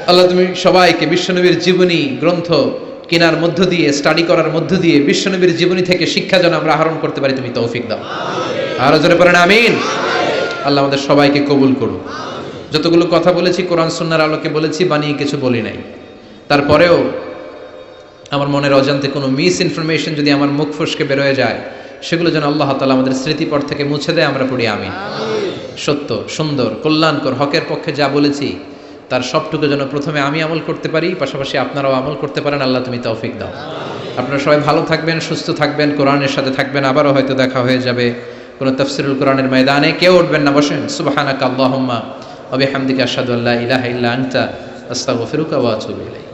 Speaker 1: আল্লাহ তুমি সবাইকে বিশ্বনবীর জীবনী গ্রন্থ কেনার মধ্য দিয়ে, স্টাডি করার মধ্য দিয়ে বিশ্বনবীর জীবনী থেকে শিক্ষা যেন আমরা আহরণ করতে পারি, তুমি তৌফিক দাও। আরো জোরে পড়েন আমিন। আল্লাহ আমাদের সবাইকে কবুল করুন। যতগুলো কথা বলেছি কোরআন সুন্নাহর আলোকে বলেছি, বানিয়ে কিছু বলি নাই। তারপরেও আমার মনের অজান্তে কোনো মিস ইনফরমেশন যদি আমার মুখ ফসকে বেরোয় যায়, সেগুলো যেন আল্লাহ তাআলা আমাদের স্মৃতিপট থেকে মুছে দেয়, আমরা পড়ি আমিন। সত্য, সুন্দর, কল্যাণকর, হকের পক্ষে যা বলেছি তার সবটুকু যেন প্রথমে আমি আমল করতে পারি, পাশাপাশি আপনারাও আমল করতে পারেন। আল্লাহ তুমি তৌফিক দাও। আপনারা সবাই ভালো থাকবেন, সুস্থ থাকবেন, কোরআনের সাথে থাকবেন। আবারও হয়তো দেখা হয়ে যাবে কোনো তাফসীরুল কোরআনের ময়দানে। কেউ উঠবেন না, বসেন। সুবহানাকা আল্লাহুম্মা ওয়া বিহামদিকা আশহাদু আল্লা ইলাহা ইল্লা আনতা আস্তাগফিরুকা ওয়া আতুবু ইলাইক।